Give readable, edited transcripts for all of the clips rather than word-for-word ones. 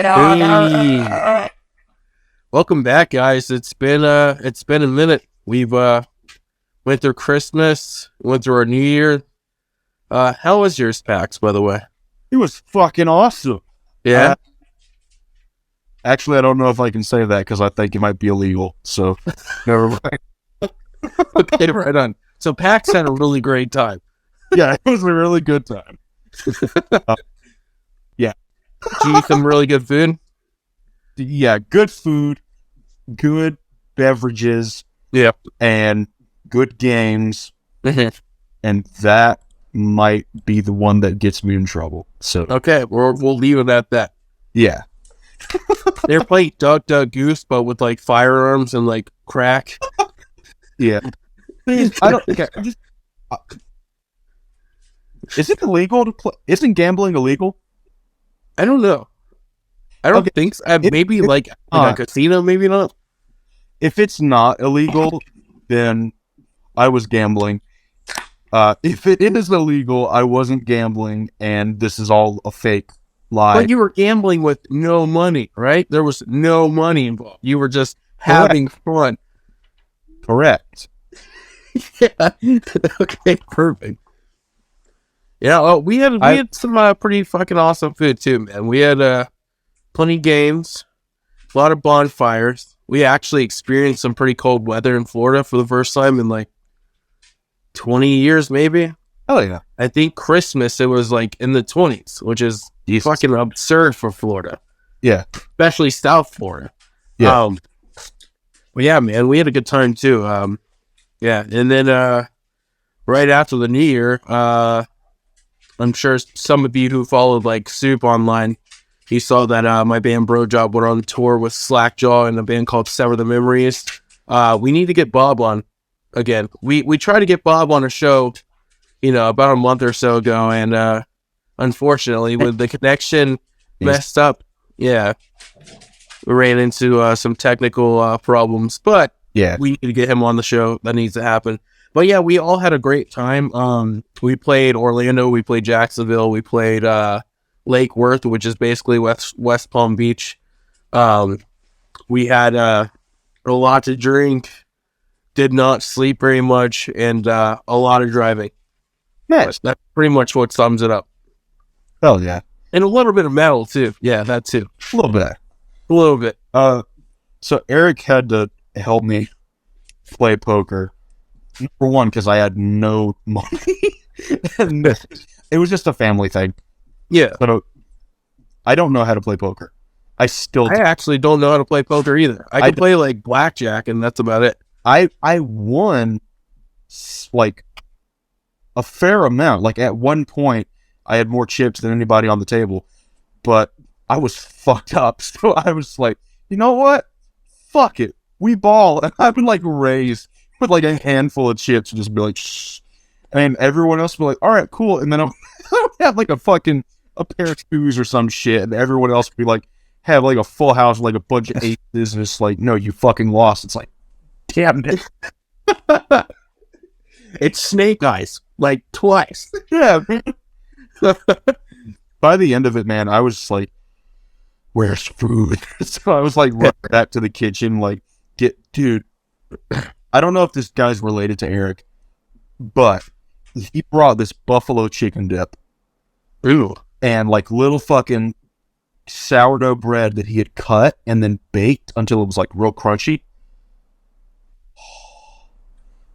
Hey, welcome back, guys. It's been a minute. We've went through Christmas, went through our New Year. How was yours, Pax? By the way, It was fucking awesome. yeah. Actually, I don't know if I can say that because I think it might be illegal. So, never mind. Okay, right on. So Pax had a really great time. Yeah, it was a really good time. Did you eat some really good food? Yeah, good food, good beverages, Yeah. and good games. Okay, And that might be the one that gets me in trouble. So, we'll leave it at that. yeah. They're playing Duck Duck Goose, but with like firearms and like crack. Yeah. I don't. Okay, is it illegal to play? Isn't gambling illegal? I don't know. I don't Okay. think so. Maybe like a casino, maybe not. If it's not illegal, then I was gambling. If it is illegal, I wasn't gambling, and this is all a fake lie. But you were gambling with no money, right? There was no money involved. You were just having fun. Correct. Yeah. Okay, perfect. Yeah, well, we had some pretty fucking awesome food too, man. We had plenty of games, a lot of bonfires. We actually experienced some pretty cold weather in Florida for the first time in like 20 years, maybe. Oh yeah. I think Christmas it was like in the 20s, which is fucking absurd for Florida. Yeah. Especially South Florida. Yeah. But yeah, man, we had a good time too. Yeah, and then right after the New Year, I'm sure some of you who followed like Soup online, you saw that my band Bro Job went on tour with SLACKJAW and a band called Sever the Memories. We need to get Bob on again. We tried to get Bob on a show, about a month or so ago, and unfortunately, with the connection messed up, yeah, we ran into some technical problems. But Yeah. we need to get him on the show. That needs to happen. But yeah, we all had a great time. We played Orlando, we played Jacksonville, we played Lake Worth, which is basically West Palm Beach. We had a lot to drink, did not sleep very much, and a lot of driving. Nice. That's pretty much what sums it up. Oh yeah. And a little bit of metal too. Yeah, that too. A little bit. A little bit. So Eric had to help me play poker. Number one, because I had no money. And it was just a family thing. Yeah. But I don't know how to play poker. I actually don't know how to play poker either. I can play like blackjack, and that's about it. I won like a fair amount. Like at one point, I had more chips than anybody on the table, but I was fucked up. So I was like, you know what? Fuck it. We ball. And I've been like raised with like a handful of chips and just be like, shh. And everyone else would be like, all right, cool. And then I would have like a pair of shoes or some shit. And everyone else would be like, have like a full house, like a bunch of aces. And it's like, no, you fucking lost. It's like, damn it. It's Snake Eyes, like twice. Yeah, man. By the end of it, man, I was just like, where's food? So I was like running back to the kitchen, like, dude, I don't know if this guy's related to Eric, but he brought this buffalo chicken dip. Ooh. And like little fucking sourdough bread that he had cut and then baked until it was like real crunchy.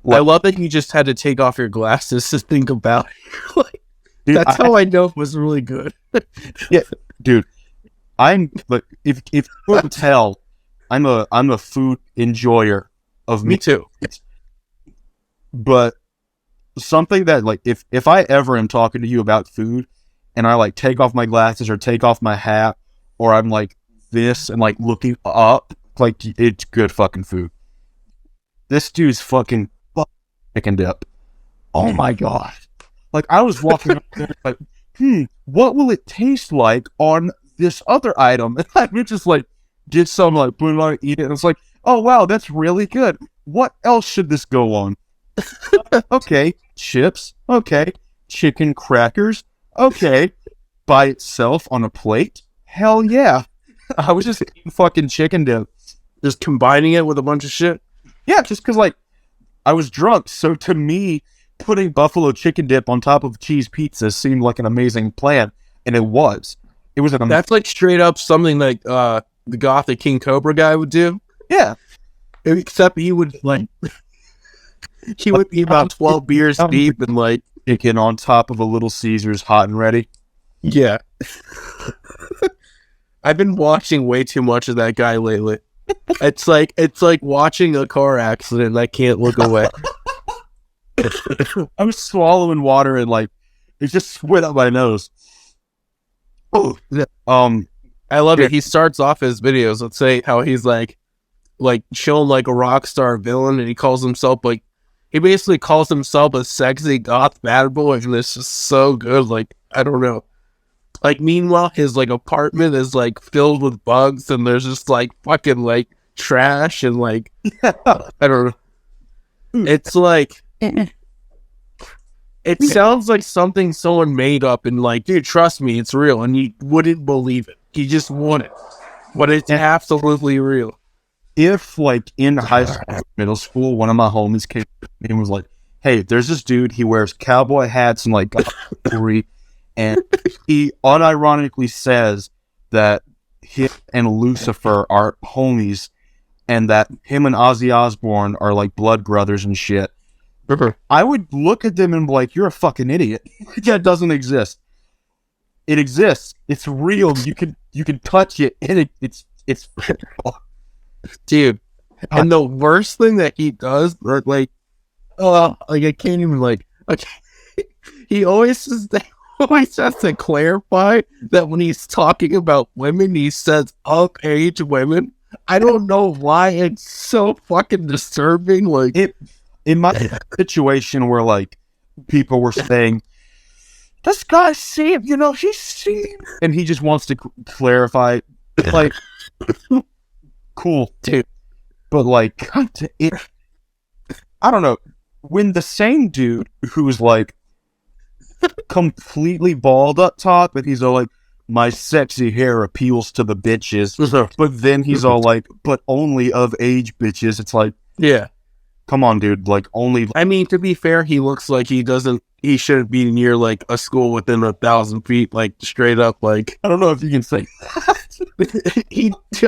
I love that you just had to take off your glasses to think about it. Like, dude, that's how I know it was really good. Yeah, dude. I'm like, if you couldn't tell, I'm a food enjoyer of Me too. But something that like if I ever am talking to you about food and I like take off my glasses or take off my hat or I'm like this and like looking up, like it's good fucking food. This dude's fucking chicken dip. Oh my god. Like I was walking up there like, what will it taste like on this other item? And I would just like get some, like put it on, eat it, and it's like, oh wow, that's really good. What else should this go on? Okay, chips. Okay, chicken crackers. Okay, by itself on a plate. Hell yeah. I was just eating fucking chicken dip. Just combining it with a bunch of shit. Yeah, just because like I was drunk. So to me, putting buffalo chicken dip on top of cheese pizza seemed like an amazing plan, and it was. It was an That's like straight up something like the Goth King Cobra guy would do. yeah. Except he would like he would be about 12 beers deep and like Chicken on top of a Little Caesars, hot and ready. yeah. I've been watching way too much of that guy lately. It's like watching a car accident and I can't look away. I'm swallowing water and like it just went up my nose. Oh, I love it. He starts off his videos. Let's say how he's like chilling like a rock star villain, and he calls himself like he basically calls himself a sexy goth bad boy, and it's just so good. Like I don't know. Like meanwhile, his like apartment is like filled with bugs, and there's just like fucking like trash and like I don't know. It's like it sounds like something someone made up, and like, dude, trust me, it's real, and you wouldn't believe it. You just wouldn't, but it's absolutely real. If like in high school, middle school, one of my homies came to me and was like, "Hey, there's this dude. He wears cowboy hats and like jewelry, and he unironically says that him and Lucifer are homies, and that him and Ozzy Osbourne are like blood brothers and shit." I would look at them and be like, "You're a fucking idiot. That doesn't exist. It exists. It's real. You can touch it, and it's dude." And the worst thing that he does, or like I can't even like. Okay, he always has to clarify that when he's talking about women, he says up-age women. I don't know why it's so fucking disturbing. Like it. In my situation where like people were saying, "This guy seemed, he's seen," and he just wants to clarify, like, cool, dude. But like, I don't know. When the same dude who's like completely bald up top, and he's all like, "My sexy hair appeals to the bitches," but then he's all like, "But only of age bitches." It's like, yeah. Come on, dude. Like, only. I mean, to be fair, he looks like he shouldn't be near like a school within 1,000 feet, like straight up. Like, I don't know if you can say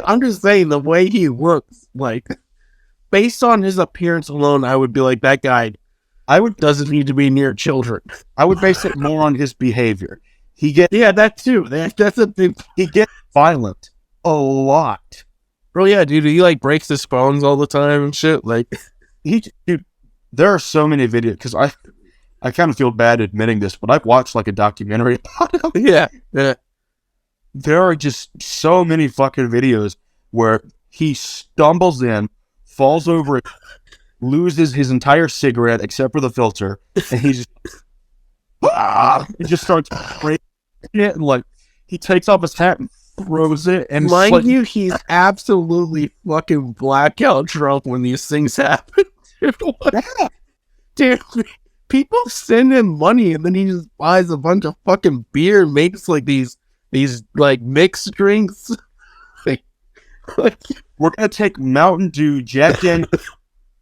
I'm just saying the way he looks, like, based on his appearance alone, I would be like, that guy doesn't need to be near children. I would base it more on his behavior. That too. That's a big. He gets violent a lot. Bro, yeah, dude. He like breaks his phones all the time and shit. Like. Dude, there are so many videos, because I kind of feel bad admitting this, but I've watched like a documentary about him. Yeah. There are just so many fucking videos where he stumbles in, falls over, loses his entire cigarette except for the filter, and he just starts breaking it, and like he takes off his hat and throws it, and mind you, he's absolutely fucking blackout drunk when these things happen. Dude, people send him money and then he just buys a bunch of fucking beer and makes like these like mixed drinks. like, we're gonna take Mountain Dew, Jack Daniels,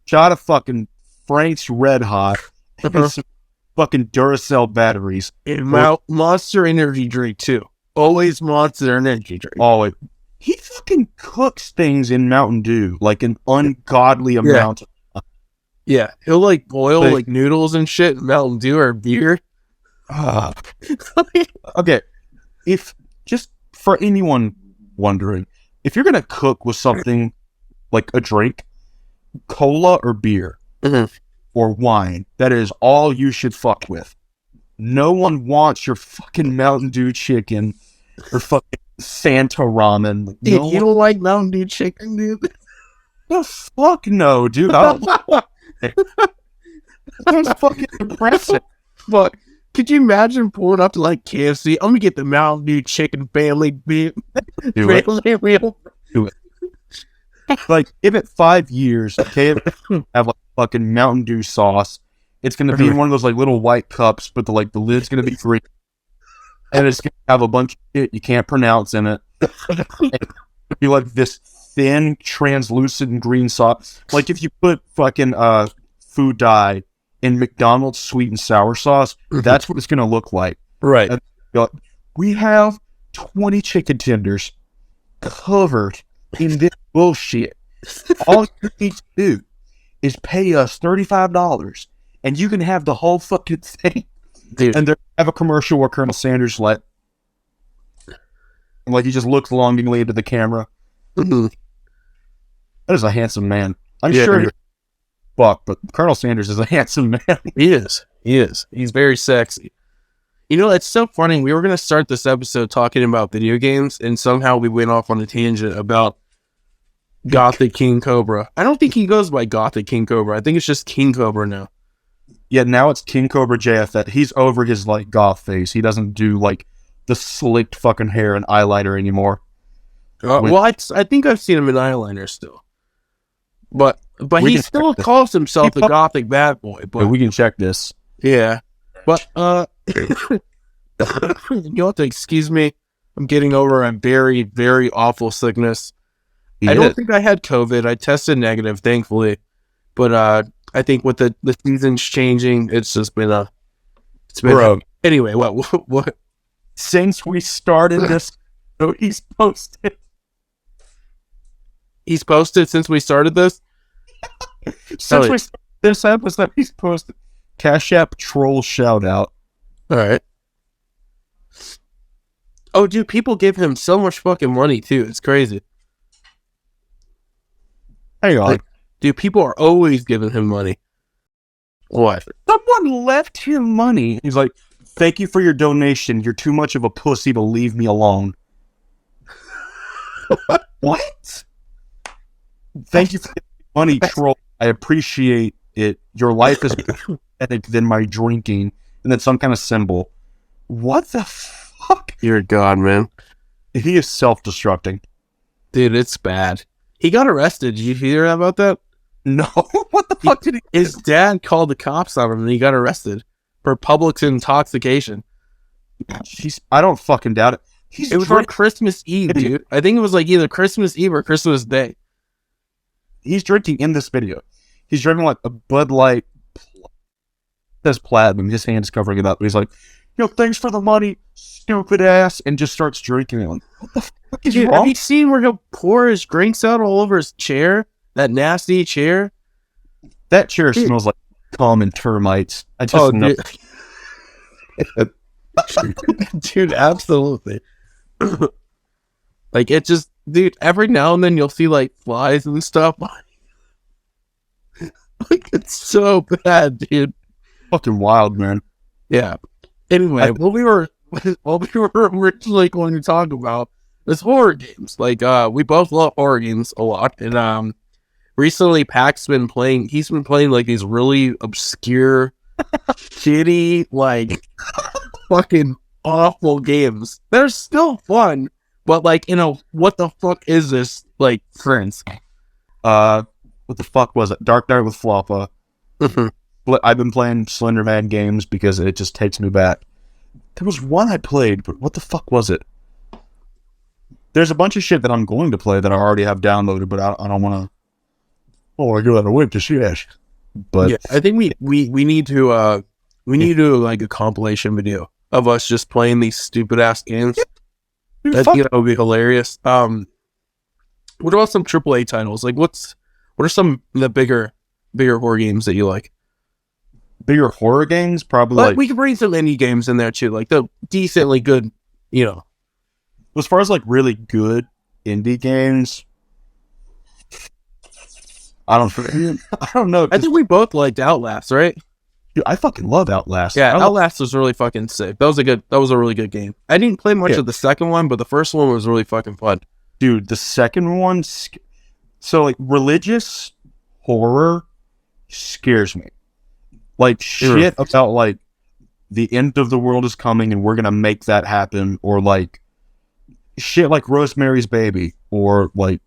shot of fucking Frank's Red Hot, and some fucking Duracell batteries, and Monster Energy drink too. Always Monster Energy drink. Always. He fucking cooks things in Mountain Dew like an ungodly amount. Yeah, he'll like boil like noodles and shit in Mountain Dew or beer. Okay, if just for anyone wondering, if you're gonna cook with something like a drink, cola or beer or wine, that is all you should fuck with. No one wants your fucking Mountain Dew chicken or fucking Santa ramen. Dude, you don't like Mountain Dew chicken, dude? The fuck no, dude. That's fucking impressive. Fuck. Could you imagine pulling up to like KFC? I'm gonna get the Mountain Dew chicken family beef. Do it. Like, give it 5 years, KFC have like fucking Mountain Dew sauce. It's gonna be in one of those like little white cups, but the lid's gonna be green, and it's gonna have a bunch of shit you can't pronounce in it. It'd be like this thin, translucent green sauce. Like if you put fucking food dye in McDonald's sweet and sour sauce, that's what it's gonna look like. Right. And like, we have 20 chicken tenders covered in this bullshit. All you need to do is pay us $35 and you can have the whole fucking thing. Dude. And they have a commercial where Colonel Sanders like he just looks longingly into the camera. Mm-hmm. That is a handsome man. I'm sure you're fuck, but Colonel Sanders is a handsome man. He is. He's very sexy. You know, it's so funny. We were going to start this episode talking about video games, and somehow we went off on a tangent about Gothic King Cobra. I don't think he goes by Gothic King Cobra. I think it's just King Cobra now. Yeah, now it's King Cobra JFF. He's over his, like, goth face. He doesn't do, like, the slicked fucking hair and eyeliner anymore. Well, I think I've seen him in eyeliner still. But he still calls himself the Gothic bad boy. But we can check this. Yeah. But, you'll have to excuse me. I'm getting over a very, very awful sickness. I don't think I had COVID. I tested negative, thankfully. But I think with the seasons changing, it's just been anyway, what? Since we started this, so he's posted. He's posted since we started this? Since we started this episode, he's posted. Cash App troll shout out. All right. Oh, dude, people give him so much fucking money, too. It's crazy. Hang on. Like, dude, people are always giving him money. What? Someone left him money. He's like, thank you for your donation. You're too much of a pussy to leave me alone. What? Thank you for the money, troll. I appreciate it. Your life is more pathetic than my drinking. And then some kind of symbol. What the fuck? You're a god, man. He is self-destructing. Dude, it's bad. He got arrested. Did you hear about that? No. What the fuck did he... His dad called the cops on him and he got arrested for public intoxication. Jeez, I don't fucking doubt it. It was on Christmas Eve, dude. I think it was like either Christmas Eve or Christmas Day. He's drinking in this video. He's drinking like a Bud Light. Says Platinum. His hand's covering it up. He's like, yo, thanks for the money, stupid ass, and just starts drinking it. Like, what the fuck is wrong? Have you seen where he'll pour his drinks out all over his chair? That nasty chair? That chair smells like cum and termites. I just know. Dude, absolutely. Like, it just, dude, every now and then you'll see, like, flies and stuff. Like, it's so bad, dude. Fucking wild, man. Yeah. Anyway, what we were originally going to talk about is horror games. Like, we both love horror games a lot. And, recently Pac's been playing, he's been playing, like, these really obscure, shitty, like, fucking awful games. They're still fun, but, like, you know, what the fuck is this, like, friends? What the fuck was it? Dark Knight with Floppa. I've been playing Slender Man games because it just takes me back. There was one I played, but what the fuck was it? There's a bunch of shit that I'm going to play that I already have downloaded, but I don't want to. Oh, I go out of wait to shit. But yeah, I think we need to like a compilation video of us just playing these stupid ass games. Dude, That would be hilarious. What about some AAA titles? Like, what are some of the bigger horror games that you like? Bigger horror games? Probably like... We could bring some indie games in there, too. Like, the decently good, you know. As far as, like, really good indie games... I don't know. I think we both liked Outlast, right? Dude, I fucking love Outlast. Yeah, Outlast was really fucking sick. That was a really good game. I didn't play much of the second one, but the first one was really fucking fun. Dude, the second one... So, like, religious horror scares me. Like, shit about, like, the end of the world is coming and we're gonna make that happen. Or, like, shit like Rosemary's Baby. Or, like,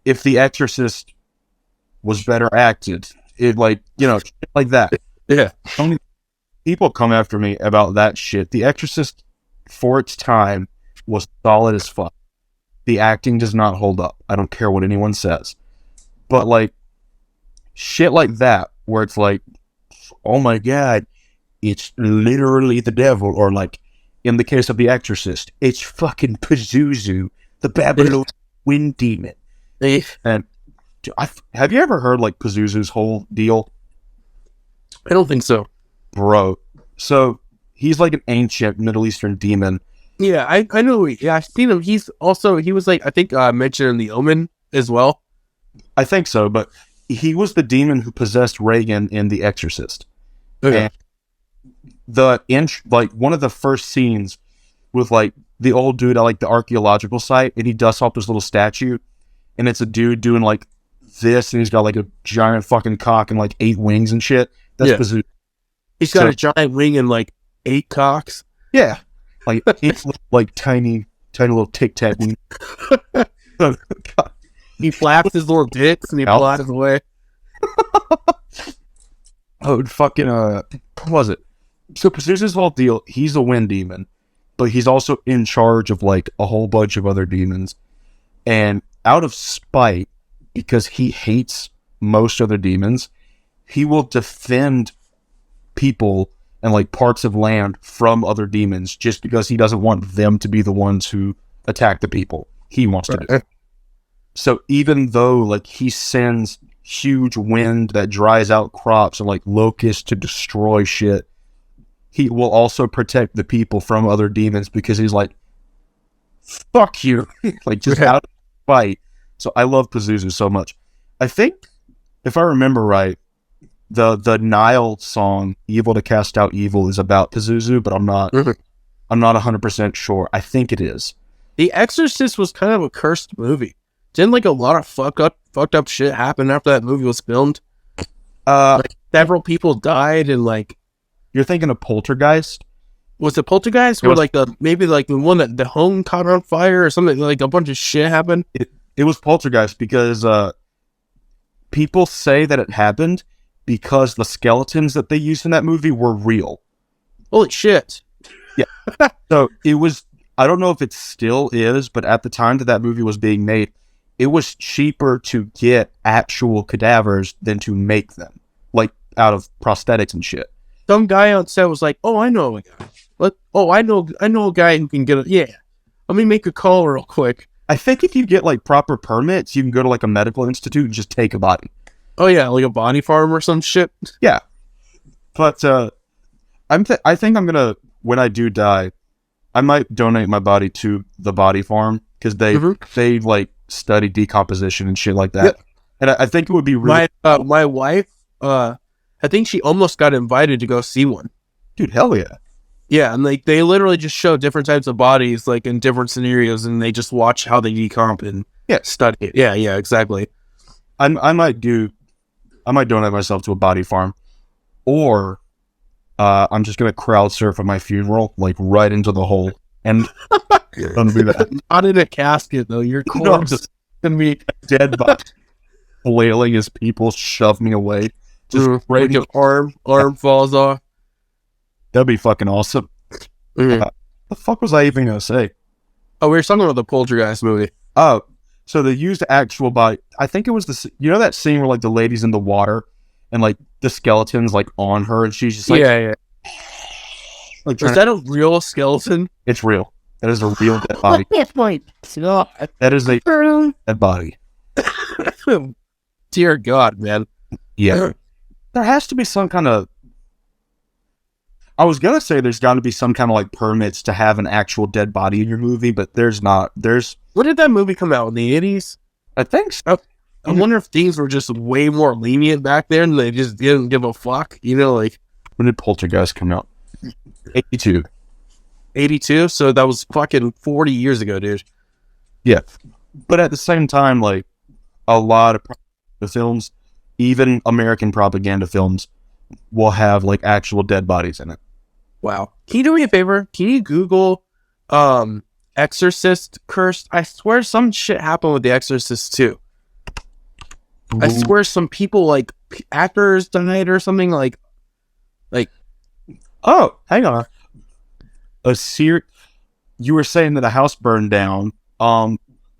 if The Exorcist was better acted. It, like, you know, shit like that. Yeah. So many people come after me about that shit. The Exorcist, for its time, was solid as fuck. the acting does not hold up. I don't care what anyone says. But like shit like that, where it's like, oh my god, it's literally the devil, or like in the case of The Exorcist, it's fucking Pazuzu, the Babylon wind demon. And have you ever heard like Pazuzu's whole deal? I don't think so, bro. So he's like an ancient Middle Eastern demon. Yeah, I know. Yeah, I've seen him. He was like, I think mentioned in The Omen as well. I think so, but he was the demon who possessed Reagan in The Exorcist. Okay. And like one of the first scenes with like the old dude at like the archaeological site, and he dusts off this little statue, and it's a dude doing like this, and he's got like a giant fucking cock and like 8 wings and shit. That's Pazuzu. He's got a giant wing and like 8 cocks. Yeah, like it's like tiny little tic tac wing. He flaps his little dicks and he flies away. Oh, fucking what was it? So Pazuzu's whole deal, he's a wind demon, but he's also in charge of like a whole bunch of other demons. And out of spite, because he hates most other demons, he will defend people and like parts of land from other demons just because he doesn't want them to be the ones who attack the people he wants to do. So even though like he sends huge wind that dries out crops and like locusts to destroy shit, he will also protect the people from other demons because he's like, fuck you. Like just out of spite. So I love Pazuzu so much. I think if I remember right, the Nile song "Evil to Cast Out Evil" is about Pazuzu, but I'm not 100% sure. I think it is. The Exorcist was kind of a cursed movie. Didn't like a lot of fucked up shit happen after that movie was filmed? Like several people died, and like, you're thinking of Poltergeist? Was it Poltergeist? Where like maybe like the one that the home caught on fire or something, like a bunch of shit happened? It was Poltergeist because people say that it happened because the skeletons that they used in that movie were real. Holy shit. Yeah. So it was, I don't know if it still is, but at the time that movie was being made, it was cheaper to get actual cadavers than to make them, like out of prosthetics and shit. Some guy on set was like, "Oh, I know a guy. I know a guy who can get it. Yeah, let me make a call real quick." I think if you get like proper permits, you can go to like a medical institute and just take a body. Oh yeah, like a body farm or some shit. Yeah, but I think I'm gonna, when I do die, I might donate my body to the body farm because they like study decomposition and shit like that. Yep. And I think it would be really my wife. I think she almost got invited to go see one. Dude, hell yeah. Yeah, and like they literally just show different types of bodies like in different scenarios, and they just watch how they decomp and study it. Yeah, exactly. I might donate myself to a body farm, or I'm just gonna crowd surf at my funeral, like right into the hole, and don't do that. Not in a casket though. Your corpse is gonna be dead body flailing as people shove me away. Just like your arm falls off. That'd be fucking awesome. The fuck was I even gonna say? Oh, we were talking about the Poltergeist movie. Oh, so they used actual body. I think it was that scene where like the lady's in the water and like the skeleton's like on her and she's just like, yeah. Like, is that a real skeleton? It's real. That is a real dead body. That is a dead body. Dear God, man. Yeah. There has to be some kind of, I was going to say there's got to be some kind of like permits to have an actual dead body in your movie, but there's not. When did that movie come out? In the 80s? I think so. I wonder if things were just way more lenient back then. They just didn't give a fuck. You know, like. When did Poltergeist come out? 82. 82? So that was fucking 40 years ago, dude. Yeah. But at the same time, like, a lot of the films, even American propaganda films, will have like actual dead bodies in it. Wow. Can you do me a favor? Can you Google Exorcist cursed? I swear some shit happened with The Exorcist too. I swear some people like actors died or something like. Oh, hang on. You were saying that a house burned down.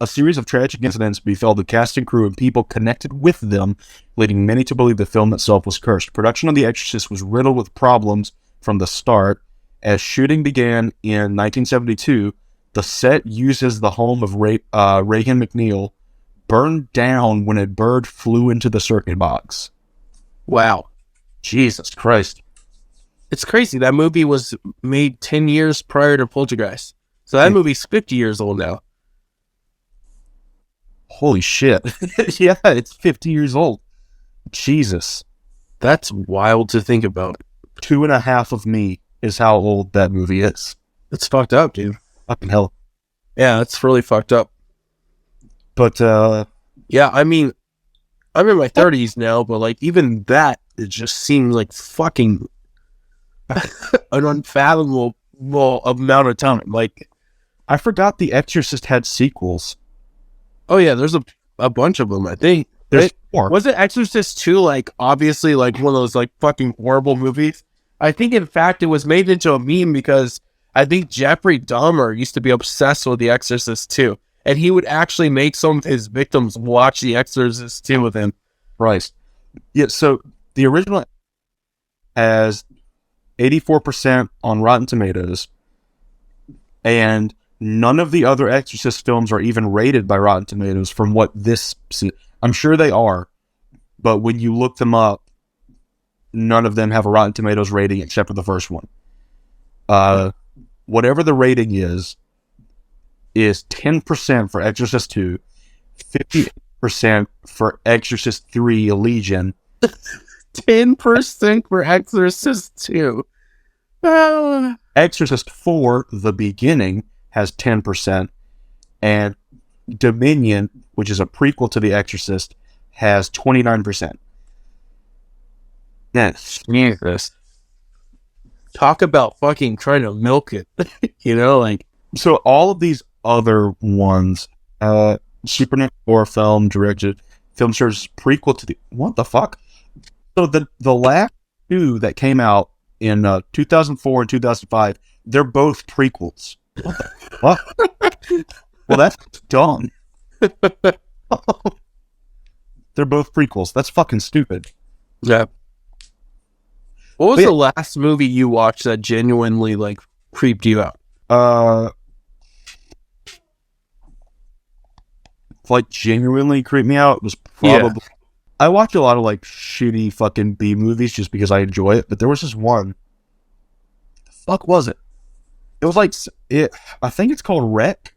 A series of tragic incidents befell the cast and crew and people connected with them, leading many to believe the film itself was cursed. Production of The Exorcist was riddled with problems from the start. As shooting began in 1972, the set uses the home of Reagan McNeil burned down when a bird flew into the circuit box. Wow. Jesus Christ. It's crazy. That movie was made 10 years prior to Poltergeist. So that movie's 50 years old now. Holy shit. Yeah, it's 50 years old. Jesus. That's wild to think about. 2.5 of me is how old that movie is. It's fucked up, dude. Fucking hell. Yeah, it's really fucked up. But, yeah, I mean, I'm in my 30s now, but, like, even that, it just seems like fucking an unfathomable amount of time. Like, I forgot The Exorcist had sequels. Oh, yeah, there's a bunch of them, I think. There's 4. Was it Exorcist 2, like, obviously, like, one of those, like, fucking horrible movies? I think, in fact, it was made into a meme because I think Jeffrey Dahmer used to be obsessed with The Exorcist 2. And he would actually make some of his victims watch The Exorcist 2 with him. Right. Yeah, so the original has 84% on Rotten Tomatoes, and none of the other Exorcist films are even rated by Rotten Tomatoes from what this... I'm sure they are, but when you look them up, none of them have a Rotten Tomatoes rating except for the first one. Whatever the rating is 10% for Exorcist 2, 50% for Exorcist 3 Legion. 10% for Exorcist 2. Exorcist 4, The Beginning, has 10%, and Dominion, which is a prequel to The Exorcist, has 29%. Yes. Jesus. Talk about fucking trying to milk it. You know, like... So all of these other ones, supernatural horror film, directed, film series, prequel to the... What the fuck? So the last 2 that came out in 2004 and 2005, they're both prequels. What the fuck? Well, that's dumb. They're both prequels. That's fucking stupid. Yeah. What was the last movie you watched that genuinely, like, creeped you out? Like, genuinely creeped me out was probably... Yeah. I watch a lot of, like, shitty fucking B movies just because I enjoy it, but there was this one. The fuck was it? It was like... I think it's called Wreck,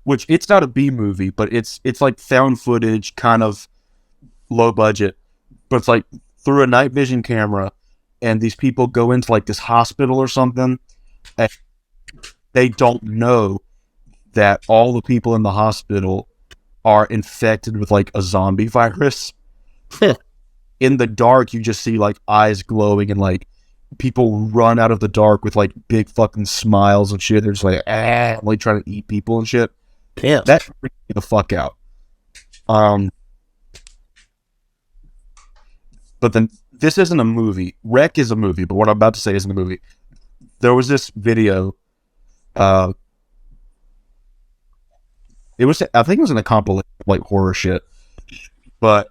which it's not a B movie, but it's like found footage, kind of low budget, but it's like through a night vision camera, and these people go into like this hospital or something, and they don't know that all the people in the hospital are infected with like a zombie virus. In the dark, you just see like eyes glowing and like people run out of the dark with like big fucking smiles and shit. They're just like, like trying to eat people and shit. Damn. That freaked me the fuck out. But then this isn't a movie. Wreck is a movie, but what I'm about to say isn't a movie. There was this video. I think it was in a compilation like horror shit. But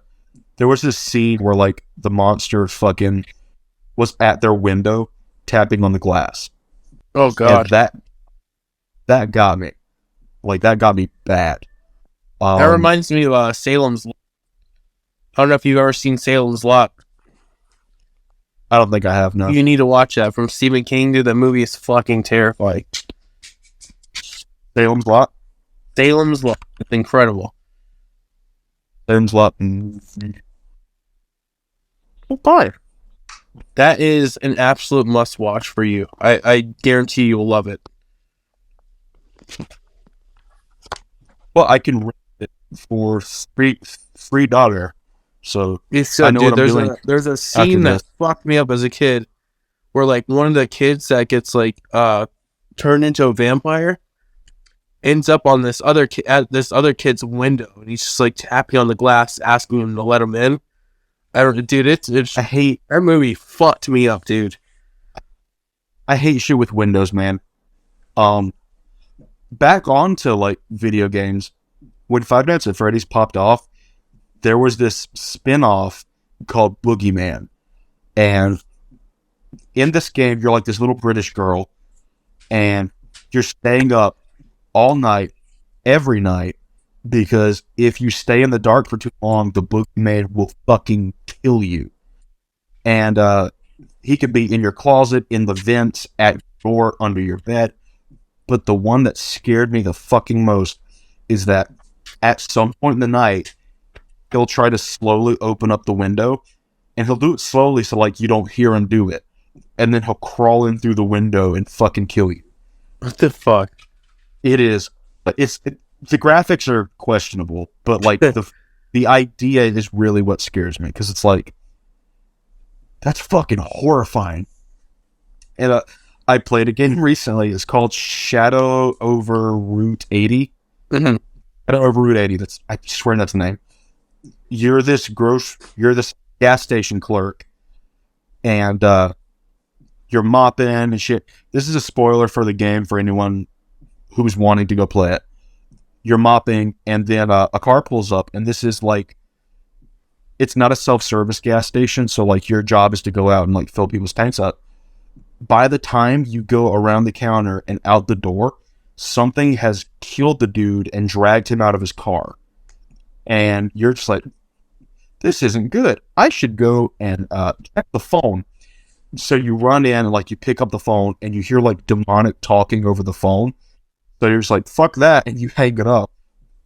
there was this scene where like the monster fucking was at their window tapping on the glass. Oh god. And that got me. Like, that got me bad. That reminds me of Salem's Lot. I don't know if you've ever seen Salem's Lot. I don't think I have, no. You need to watch that from Stephen King, dude. That movie is fucking terrifying. Salem's Lot? Salem's Lot. It's incredible. Salem's Lot. Okay. That is an absolute must-watch for you. I guarantee you'll love it. Well, I can rent it for free dollar. So I know what I'm doing. There's a scene that fucked me up as a kid where like one of the kids that gets like turned into a vampire ends up on this other at this other kid's window, and he's just like tapping on the glass asking him to let him in. I hate that movie. Fucked me up, dude. I hate shit with windows, man. Back on to like video games. when Five Nights at Freddy's popped off, there was this spin-off called Boogeyman. And in this game, you're like this little British girl, and you're staying up all night, every night, because if you stay in the dark for too long, the Boogeyman will fucking kill you. And he could be in your closet, in the vents, at your door, under your bed. But the one that scared me the fucking most is that at some point in the night, he'll try to slowly open up the window, and he'll do it slowly so like you don't hear him do it. And then he'll crawl in through the window and fucking kill you. What the fuck? It is. The graphics are questionable, but like the idea is really what scares me, because it's like, that's fucking horrifying. And I played a game recently. It's called Shadow over Route 80. Mm-hmm. Shadow over Route 80. I swear that's the name. You're this gas station clerk, and you're mopping and shit. This is a spoiler for the game for anyone who's wanting to go play it. You're mopping, and then a car pulls up, and this is like, it's not a self-service gas station, so like your job is to go out and like fill people's tanks up. By the time you go around the counter and out the door, something has killed the dude and dragged him out of his car. And you're just like, this isn't good. I should go and check the phone. So you run in and like you pick up the phone and you hear like demonic talking over the phone. So you're just like, fuck that, and you hang it up.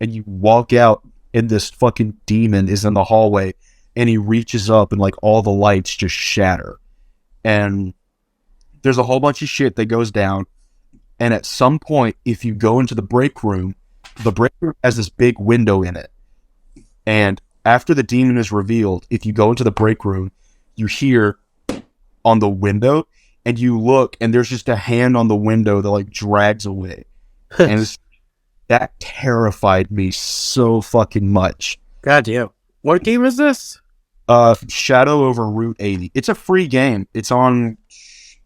And you walk out, and this fucking demon is in the hallway, and he reaches up and like all the lights just shatter. And there's a whole bunch of shit that goes down. And at some point, if you go into the break room has this big window in it. And after the demon is revealed, if you go into the break room, you hear on the window, and you look, and there's just a hand on the window that like drags away. And that terrified me so fucking much. God damn. What game is this? Shadow over Route 80. It's a free game. It's on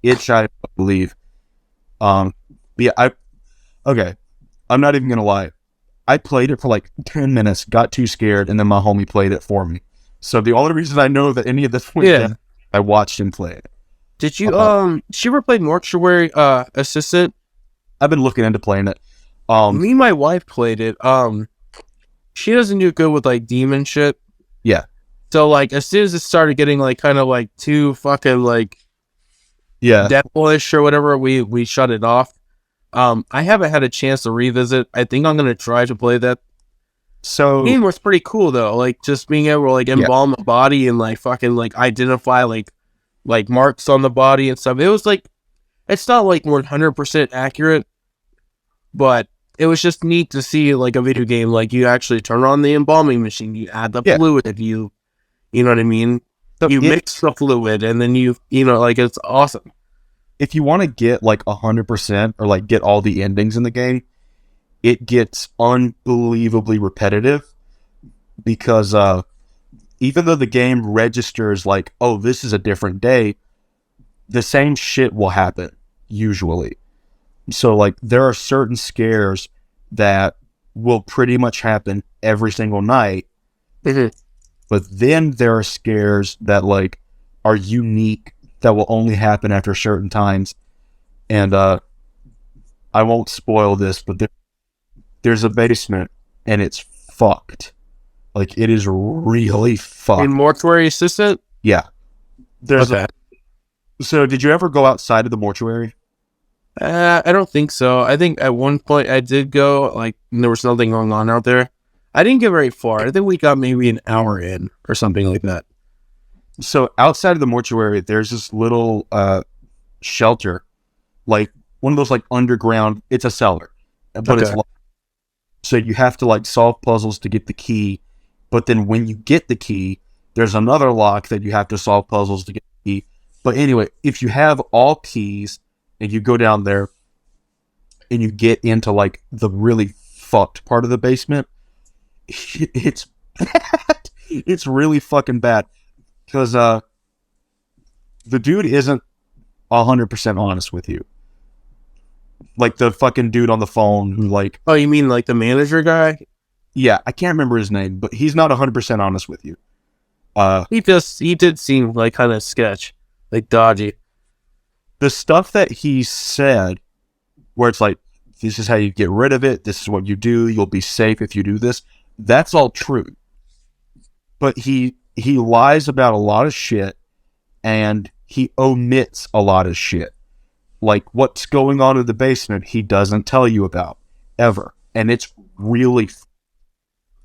itch, I believe. Yeah, okay. I'm not even gonna lie. I played it for like 10 minutes, got too scared, and then my homie played it for me. So the only reason I know that any of this went down, I watched him play it. Did you she ever played Mortuary Assistant? I've been looking into playing it. Me and my wife played it. She doesn't do good with like demon shit. Yeah. So like as soon as it started getting like kind of like too fucking like devilish or whatever, we shut it off. I haven't had a chance to revisit. I think I'm gonna try to play that. So the game was pretty cool though. Like just being able to like embalm the body and like fucking like identify like marks on the body and stuff. It was like, it's not like 100% accurate, but it was just neat to see like a video game. Like you actually turn on the embalming machine, you add the fluid, you know what I mean? So you mix the fluid and then you know, like it's awesome. If you want to get like 100% or like get all the endings in the game, it gets unbelievably repetitive because even though the game registers like, oh, this is a different day, the same shit will happen usually. So like there are certain scares that will pretty much happen every single night. But then there are scares that like are unique that will only happen after certain times. And I won't spoil this, but there's a basement and it's fucked. Like it is really fucked. In Mortuary Assistant? Yeah. There's So did you ever go outside of the mortuary? I don't think so. I think at one point I did go, like, there was nothing going on out there. I didn't get very far. I think we got maybe an hour in or something like that. So outside of the mortuary, there's this little shelter, like one of those like underground, it's a cellar, but it's locked. So you have to like solve puzzles to get the key. But then when you get the key, there's another lock that you have to solve puzzles to get the key. But anyway, if you have all keys and you go down there and you get into like the really fucked part of the basement, it's bad. It's really fucking bad because the dude isn't 100% honest with you. Like the fucking dude on the phone who like... Oh, you mean like the manager guy? Yeah, I can't remember his name, but he's not 100% honest with you. He did seem like kind of sketch, like dodgy. The stuff that he said, where it's like, this is how you get rid of it, this is what you do, you'll be safe if you do this, that's all true. But he lies about a lot of shit, and he omits a lot of shit. Like, what's going on in the basement, he doesn't tell you about, ever. And it's really,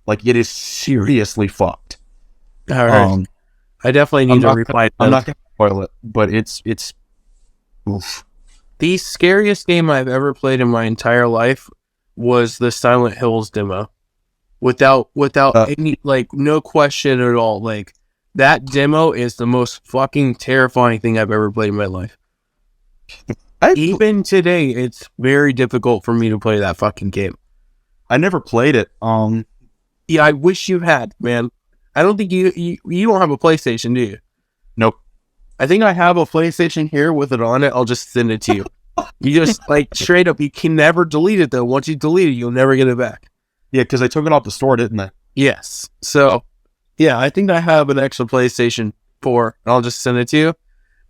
like, it is seriously fucked. All right. I definitely need to reply. I'm not going to spoil it, but it's oof. The scariest game I've ever played in my entire life was the Silent Hills demo. Without any, like, no question at all. Like, that demo is the most fucking terrifying thing I've ever played in my life. Even today, it's very difficult for me to play that fucking game. I never played it. Yeah, I wish you had, man. I don't think you don't have a PlayStation, do you? Nope. I think I have a PlayStation here with it on it. I'll just send it to you. You just, like, straight up, you can never delete it, though. Once you delete it, you'll never get it back. Yeah, because they took it off the store, didn't they? Yes. So, yeah, I think I have an extra PlayStation 4, and I'll just send it to you.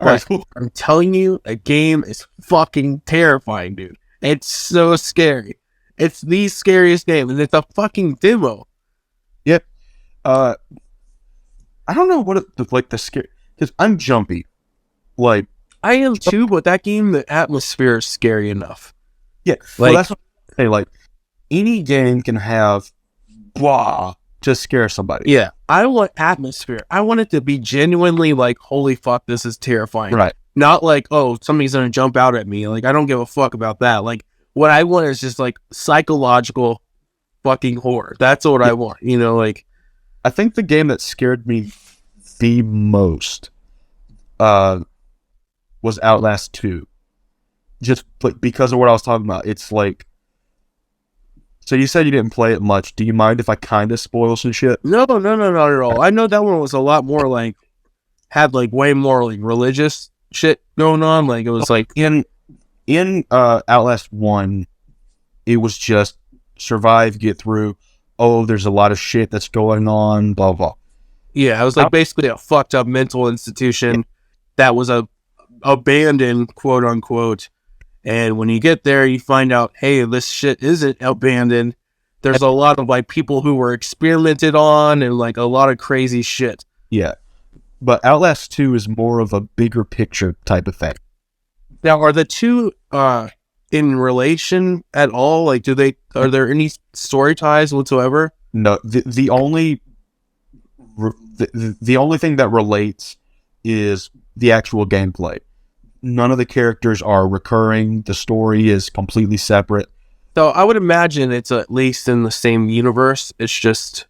All right, cool. I'm telling you, a game is fucking terrifying, dude. It's so scary. It's the scariest game, and it's a fucking demo. Yep. I don't know what the scare, because I'm jumpy. Like, I am too, but that game, the atmosphere is scary enough. Yeah, well, that's what I say. Like, any game can have blah to scare somebody. Yeah, I want atmosphere. I want it to be genuinely like, holy fuck, this is terrifying. Right. Not like, oh, somebody's gonna jump out at me. Like, I don't give a fuck about that. Like, what I want is just like psychological fucking horror. That's what I want. You know, like, I think the game that scared me the most was Outlast 2. Just because of what I was talking about. It's like, so you said you didn't play it much. Do you mind if I kind of spoil some shit? No, not at all. I know that one was a lot more like, had like way more like religious shit going on. Like, it was like in Outlast 1, it was just survive, get through. Oh, there's a lot of shit that's going on, blah blah. Yeah, it was like basically a fucked up mental institution that was abandoned, quote unquote. And when you get there, you find out, hey, this shit isn't abandoned. There's a lot of like people who were experimented on and like a lot of crazy shit. Yeah. But Outlast 2 is more of a bigger picture type of thing. Now, are the two in relation at all? Like, are there any story ties whatsoever? No, the only thing that relates is the actual gameplay. None of the characters are recurring. The story is completely separate. So I would imagine it's at least in the same universe. It's just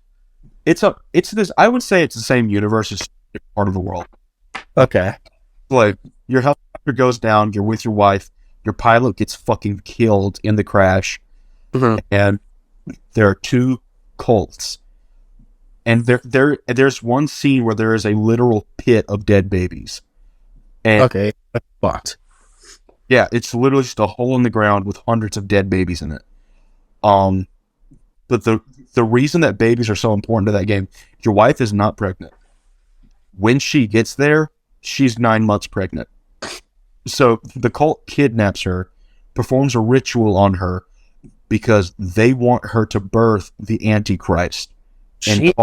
I would say it's the same universe. It's part of the world. Okay. Like, your helicopter goes down. You're with your wife. Your pilot gets fucking killed in the crash, and there are two cults. And there's one scene where there is a literal pit of dead babies. And okay, fucked. Yeah, it's literally just a hole in the ground with hundreds of dead babies in it. But the reason that babies are so important to that game, your wife is not pregnant. When she gets there, she's 9 months pregnant. So the cult kidnaps her, performs a ritual on her, because they want her to birth the Antichrist. And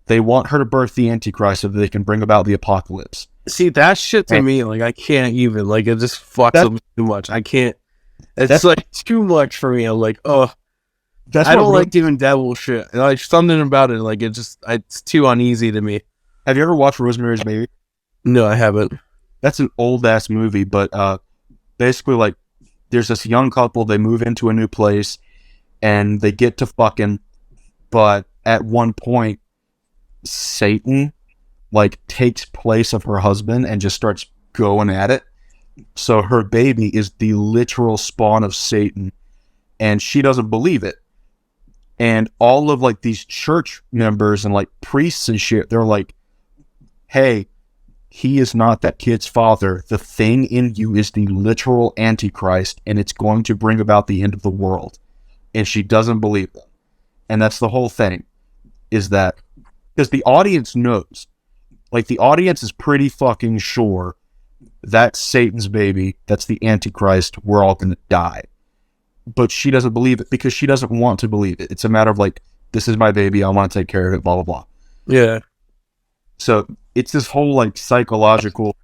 they want her to birth the Antichrist so that they can bring about the apocalypse. See, that shit to me, like, I can't even, like, it just fucks up too much. I can't, it's like too much for me. I'm like, oh, I don't like doing devil shit. Like, something about it, like, it's too uneasy to me. Have you ever watched Rosemary's Baby? No, I haven't. That's an old-ass movie, but basically, like, there's this young couple, they move into a new place, and they get to fucking, but at one point, Satan, like, takes place of her husband and just starts going at it. So her baby is the literal spawn of Satan, and she doesn't believe it. And all of, like, these church members and, like, priests and shit, they're like, hey, he is not that kid's father. The thing in you is the literal Antichrist, and it's going to bring about the end of the world. And she doesn't believe them. And that's the whole thing, is that because the audience knows, like the audience is pretty fucking sure that's Satan's baby, that's the Antichrist, we're all going to die. But she doesn't believe it because she doesn't want to believe it. It's a matter of like, this is my baby, I want to take care of it, blah, blah, blah. Yeah. So it's this whole like psychological,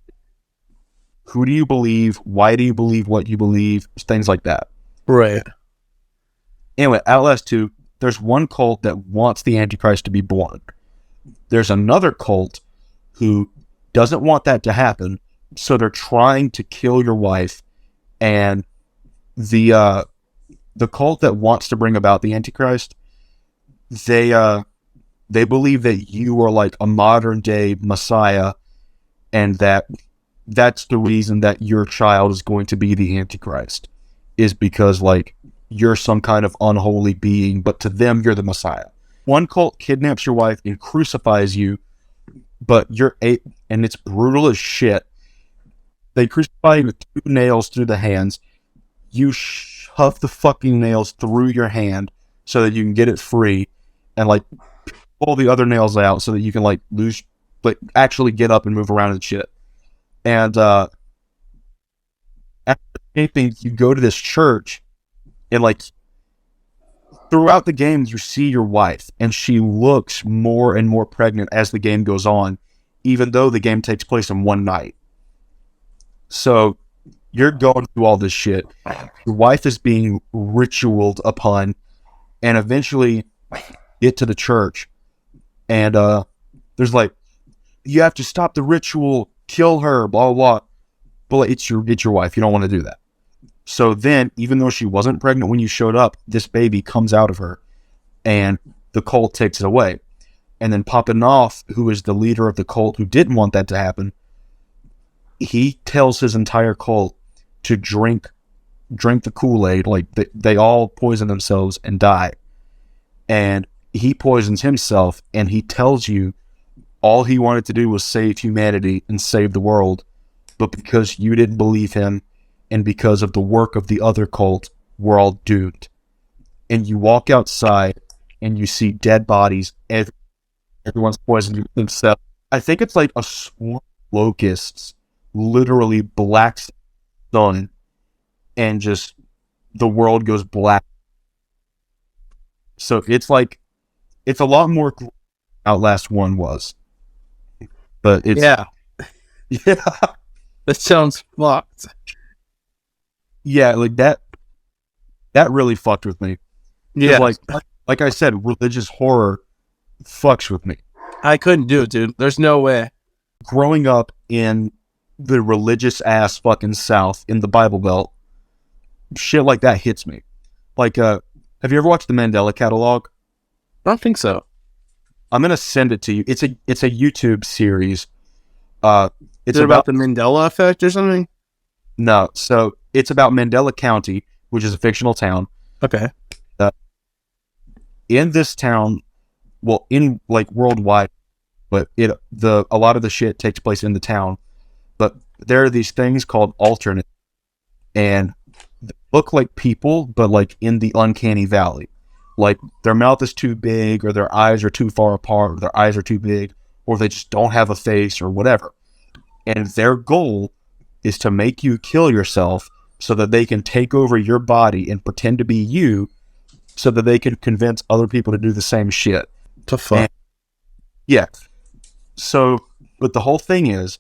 who do you believe? Why do you believe what you believe? Things like that. Right. Anyway, Outlast 2, there's one cult that wants the Antichrist to be born. There's another cult who doesn't want that to happen, so they're trying to kill your wife. And the cult that wants to bring about the Antichrist, they believe that you are like a modern day Messiah, and that's the reason that your child is going to be the Antichrist, is because like you're some kind of unholy being, but to them you're the Messiah. One cult kidnaps your wife and crucifies you, but and it's brutal as shit. They crucify you with 2 nails through the hands. You shove the fucking nails through your hand so that you can get it free, and like pull the other nails out so that you can like actually get up and move around and shit. And after escaping, you go to this church, and like throughout the game, you see your wife, and she looks more and more pregnant as the game goes on, even though the game takes place in one night. So you're going through all this shit. Your wife is being ritualed upon, and eventually get to the church, and there's like, you have to stop the ritual, kill her, blah, blah, blah. But it's your wife. You don't want to do that. So then, even though she wasn't pregnant when you showed up, this baby comes out of her, and the cult takes it away. And then Papa Knopf, who is the leader of the cult who didn't want that to happen, he tells his entire cult to drink the Kool-Aid. Like they all poison themselves and die. And he poisons himself, and he tells you all he wanted to do was save humanity and save the world. But because you didn't believe him, and because of the work of the other cult, we're all doomed. And you walk outside, and you see dead bodies. Everyone's poisoned themselves. I think it's like a swarm of locusts, literally black sun, and just the world goes black. So it's a lot more Outlast 1 was. But it's... Yeah. Yeah. That sounds fucked. Yeah, like that really fucked with me. Yeah. Like I said, religious horror fucks with me. I couldn't do it, dude. There's no way. Growing up in the religious ass fucking South in the Bible Belt, shit like that hits me. Like, have you ever watched the Mandela Catalog? I don't think so. I'm gonna send it to you. It's a YouTube series. Is it about the Mandela effect or something? No, so it's about Mandela County, which is a fictional town. Okay. In this town, well, in like worldwide, but a lot of the shit takes place in the town. But there are these things called alternate, and they look like people, but like in the uncanny valley. Like their mouth is too big, or their eyes are too far apart, or their eyes are too big, or they just don't have a face, or whatever. And their goal is to make you kill yourself so that they can take over your body and pretend to be you, so that they can convince other people to do the same shit. The fuck? Yeah. So, but the whole thing is,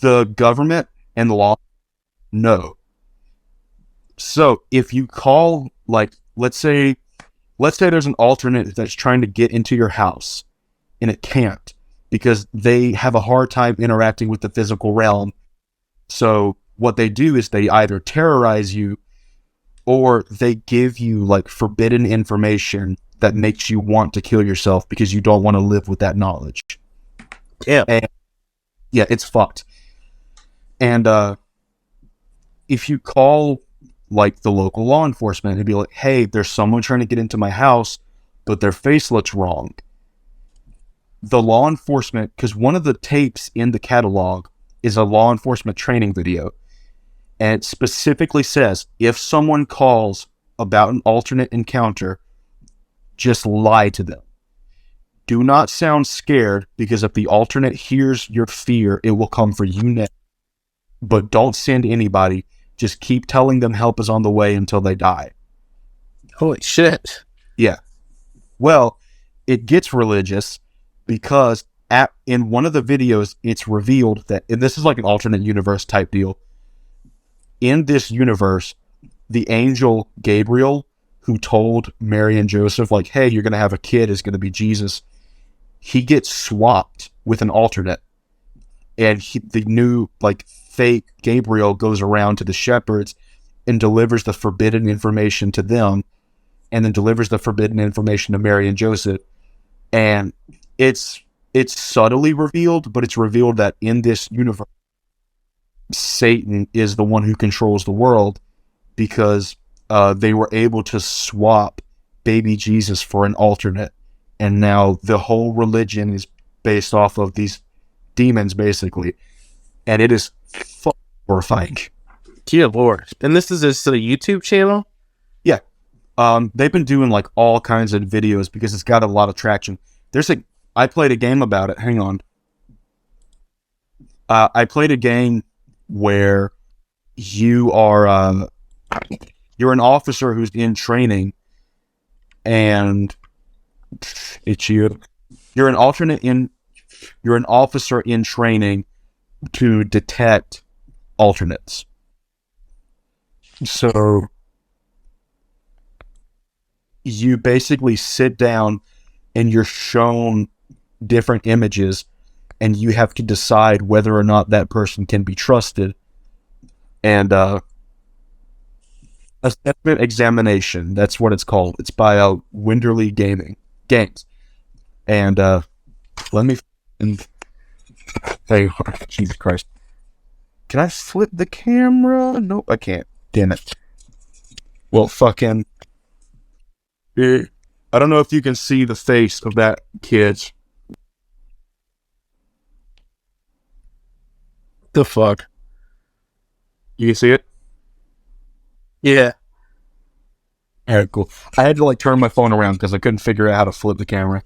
the government and the law know. So, if you call, like, let's say there's an alternate that's trying to get into your house, and it can't, because they have a hard time interacting with the physical realm. So what they do is they either terrorize you, or they give you like forbidden information that makes you want to kill yourself because you don't want to live with that knowledge. Yeah. And yeah, it's fucked. And if you call like the local law enforcement and be like, hey, there's someone trying to get into my house, but their face looks wrong. The law enforcement, because one of the tapes in the catalog is a law enforcement training video. And it specifically says, if someone calls about an alternate encounter, just lie to them. Do not sound scared, because if the alternate hears your fear, it will come for you next. But don't send anybody. Just keep telling them help is on the way until they die. Holy shit. Yeah. Well, it gets religious because in one of the videos, it's revealed that, and this is like an alternate universe type deal. In this universe, the angel Gabriel, who told Mary and Joseph, like, hey, you're going to have a kid, is going to be Jesus, he gets swapped with an alternate. And the new, like, fake Gabriel goes around to the shepherds and delivers the forbidden information to them, and then delivers the forbidden information to Mary and Joseph. And it's subtly revealed, but it's revealed that in this universe, Satan is the one who controls the world, because they were able to swap baby Jesus for an alternate. And now the whole religion is based off of these demons, basically. And it is horrifying. Dear Lord. And this is a YouTube channel? Yeah. They've been doing like all kinds of videos because it's got a lot of traction. I played a game about it. Hang on. I played a game where you're an officer who's in training, and you're an officer in training to detect alternates. So you basically sit down and you're shown different images, and you have to decide whether or not that person can be trusted. And assessment examination, that's what it's called. It's by Winderly Games. And hey, Jesus Christ. Can I flip the camera? Nope, I can't. Damn it. Well, fucking... I don't know if you can see the face of that kid. The fuck? You can see it? Yeah. Alright, cool. I had to like turn my phone around because I couldn't figure out how to flip the camera.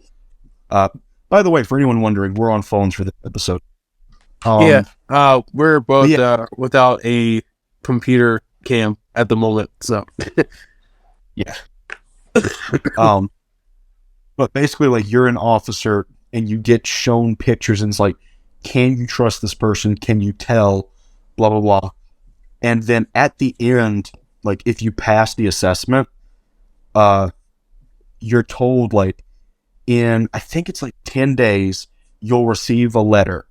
By the way, for anyone wondering, we're on phones for this episode. We're both without a computer cam at the moment, so yeah. But basically, like, you're an officer and you get shown pictures, and it's like, can you trust this person? Can you tell? Blah blah blah. And then at the end, like, if you pass the assessment, you're told, like, in, I think it's like 10 days, you'll receive a letter.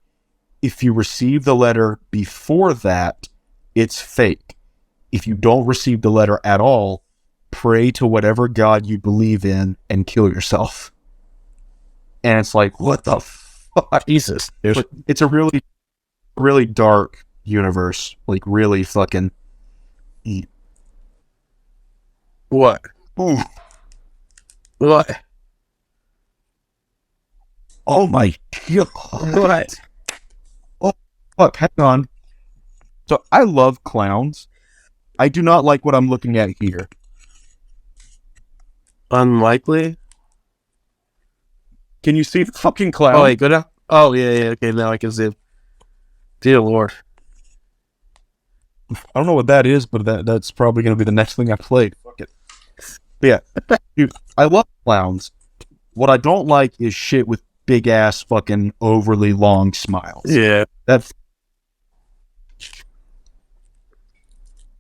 If you receive the letter before that, it's fake. If you don't receive the letter at all, pray to whatever God you believe in and kill yourself. And it's like, what the fuck? Jesus. But it's a really, really dark universe. Like, really fucking... What? Ooh. What? Oh my God. What? Oh, fuck, hang on. So, I love clowns. I do not like what I'm looking at here. Unlikely? Can you see the fucking clown? Oh, wait, go down. Oh, yeah, okay, now I can see it. Dear Lord. I don't know what that is, but that's probably going to be the next thing I played. Fuck it. But yeah, dude, I love clowns. What I don't like is shit with big ass fucking overly long smiles. Yeah. That's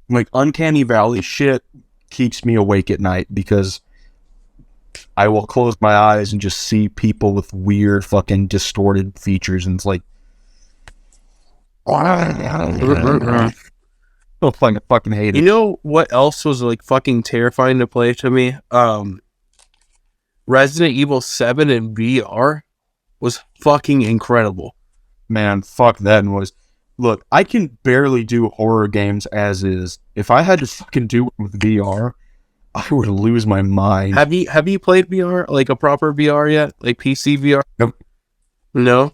like Uncanny Valley shit keeps me awake at night because I will close my eyes and just see people with weird fucking distorted features, and it's like, I fucking hate it. You know what else was like fucking terrifying to play to me? Resident Evil 7 in VR was fucking incredible. Man, fuck that noise. Look, I can barely do horror games as is. If I had to fucking do it with VR, I would lose my mind. Have you played VR, like a proper VR yet, like PC VR? Nope. No.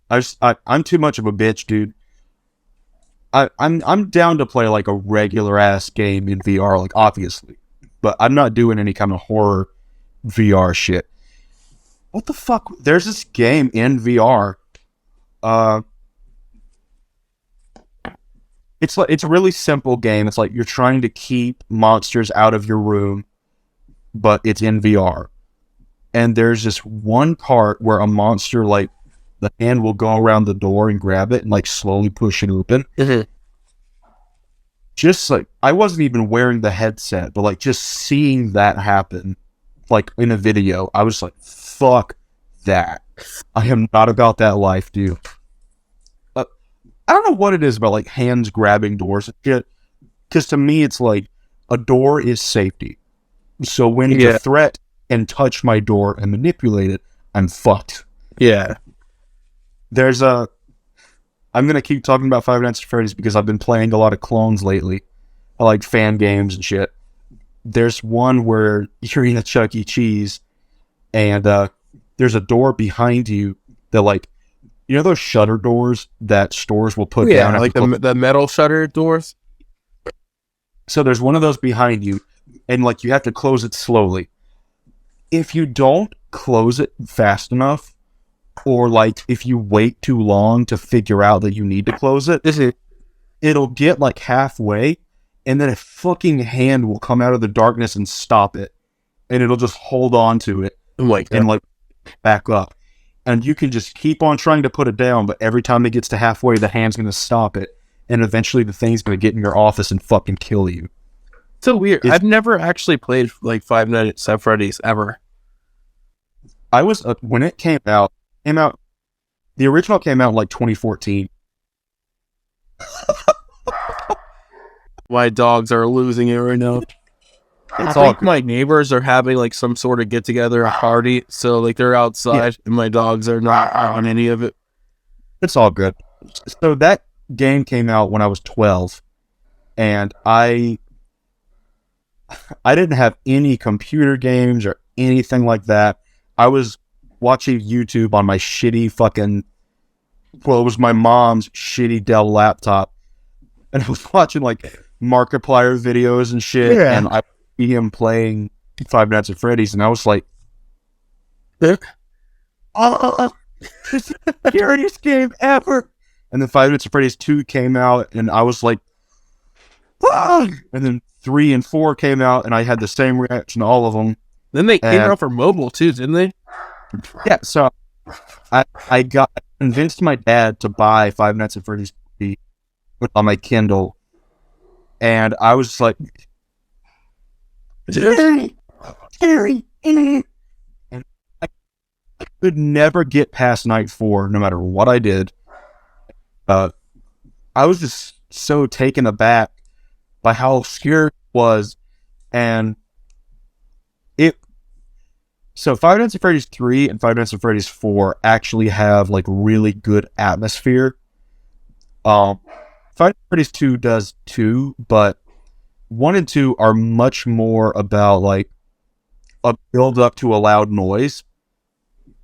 I'm too much of a bitch, dude. I'm down to play like a regular ass game in VR, like obviously, but I'm not doing any kind of horror VR shit. What the fuck? There's this game in VR. Uh, it's a really simple game. It's like you're trying to keep monsters out of your room, but it's in VR. And there's this one part where a monster, like, the hand will go around the door and grab it and like slowly push it open. Just like, I wasn't even wearing the headset, but like just seeing that happen, like in a video, I was like, fuck that. I am not about that life, dude. I don't know what it is about like hands grabbing doors and shit. Because to me, it's like a door is safety. So when the threat can touch my door and manipulate it, I'm fucked. Yeah. There's a... I'm going to keep talking about Five Nights at Freddy's because I've been playing a lot of clones lately. I like fan games and shit. There's one where you're in a Chuck E. Cheese and there's a door behind you that like... You know those shutter doors that stores will put down? Yeah, like the metal shutter doors? So there's one of those behind you, and like you have to close it slowly. If you don't close it fast enough, or like if you wait too long to figure out that you need to close it, it'll get like halfway, and then a fucking hand will come out of the darkness and stop it. And it'll just hold on to it and like back up. And you can just keep on trying to put it down, but every time it gets to halfway, the hand's going to stop it. And eventually the thing's going to get in your office and fucking kill you. So weird. I've never actually played like Five Nights at Freddy's ever. I was, when it came out, the original came out in like 2014. My dogs are losing it right now. I think my neighbors are having like some sort of get together, a party. So like they're outside and my dogs are not on any of it. It's all good. So that game came out when I was 12 and I didn't have any computer games or anything like that. I was watching YouTube on my shitty fucking, well, it was my mom's shitty Dell laptop. And I was watching like Markiplier videos and shit. Yeah. And I see him playing Five Nights at Freddy's, and I was like, this is the scariest game ever. And then Five Nights at Freddy's 2 came out, and I was like, ah! And then 3 and 4 came out, and I had the same reaction to all of them. Then they came out for mobile too, didn't they? Yeah, so I convinced my dad to buy Five Nights at Freddy's 3 on my Kindle, and I was just like, scary. And I could never get past night 4, no matter what I did. I was just so taken aback by how scary it was, and so Five Nights at Freddy's 3 and Five Nights at Freddy's 4 actually have like really good atmosphere. Five Nights at Freddy's 2 does too, but 1 and 2 are much more about like a build up to a loud noise,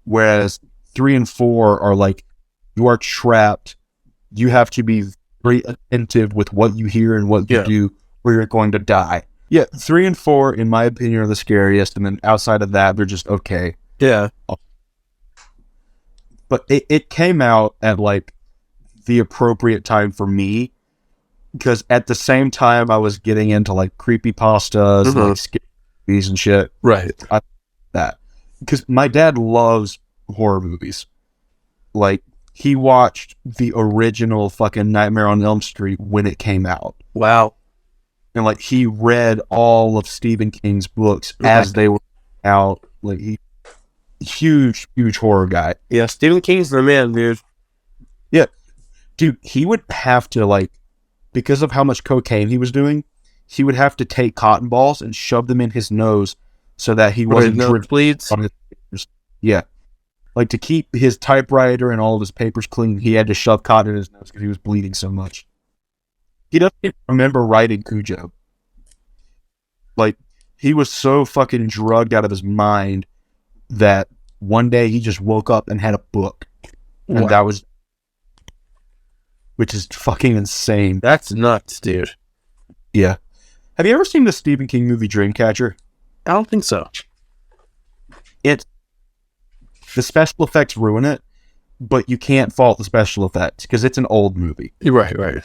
whereas 3 and 4 are like you are trapped. You have to be very attentive with what you hear and what you do, or you're going to die. Yeah, 3 and 4, in my opinion, are the scariest, and then outside of that, they're just okay. Yeah. But it came out at like the appropriate time for me, because at the same time I was getting into like creepypastas and like scary movies and shit. Right. That. Because my dad loves horror movies. Like, he watched the original fucking Nightmare on Elm Street when it came out. Wow. And like, he read all of Stephen King's books as they were out. Like, huge horror guy. Yeah, Stephen King's the man, dude. Yeah. Dude, he would have to like, because of how much cocaine he was doing, he would have to take cotton balls and shove them in his nose so that he wasn't bleeds on his papers. Yeah. Like, to keep his typewriter and all of his papers clean, he had to shove cotton in his nose because he was bleeding so much. He doesn't remember writing Cujo. Like, he was so fucking drugged out of his mind that one day he just woke up and had a book. And that was... which is fucking insane. That's nuts, dude. Yeah. Have you ever seen the Stephen King movie Dreamcatcher? I don't think so. The special effects ruin it, but you can't fault the special effects because it's an old movie. Right.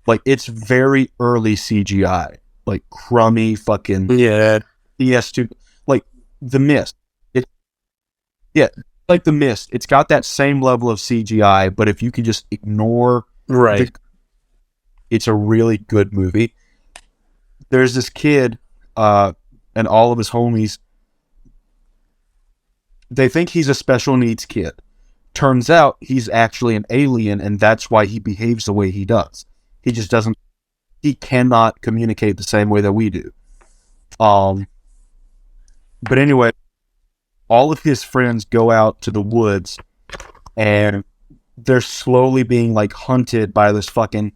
Like, it's very early CGI. Like, crummy fucking Yeah. PS2. Like, The Mist. Like The Mist. It's got that same level of CGI, but if you can just ignore... Right. It's a really good movie. There's this kid, and all of his homies, they think he's a special needs kid. Turns out he's actually an alien, and that's why he behaves the way he does. He just doesn't... He cannot communicate the same way that we do. But anyway, all of his friends go out to the woods, and they're slowly being, like, hunted by this fucking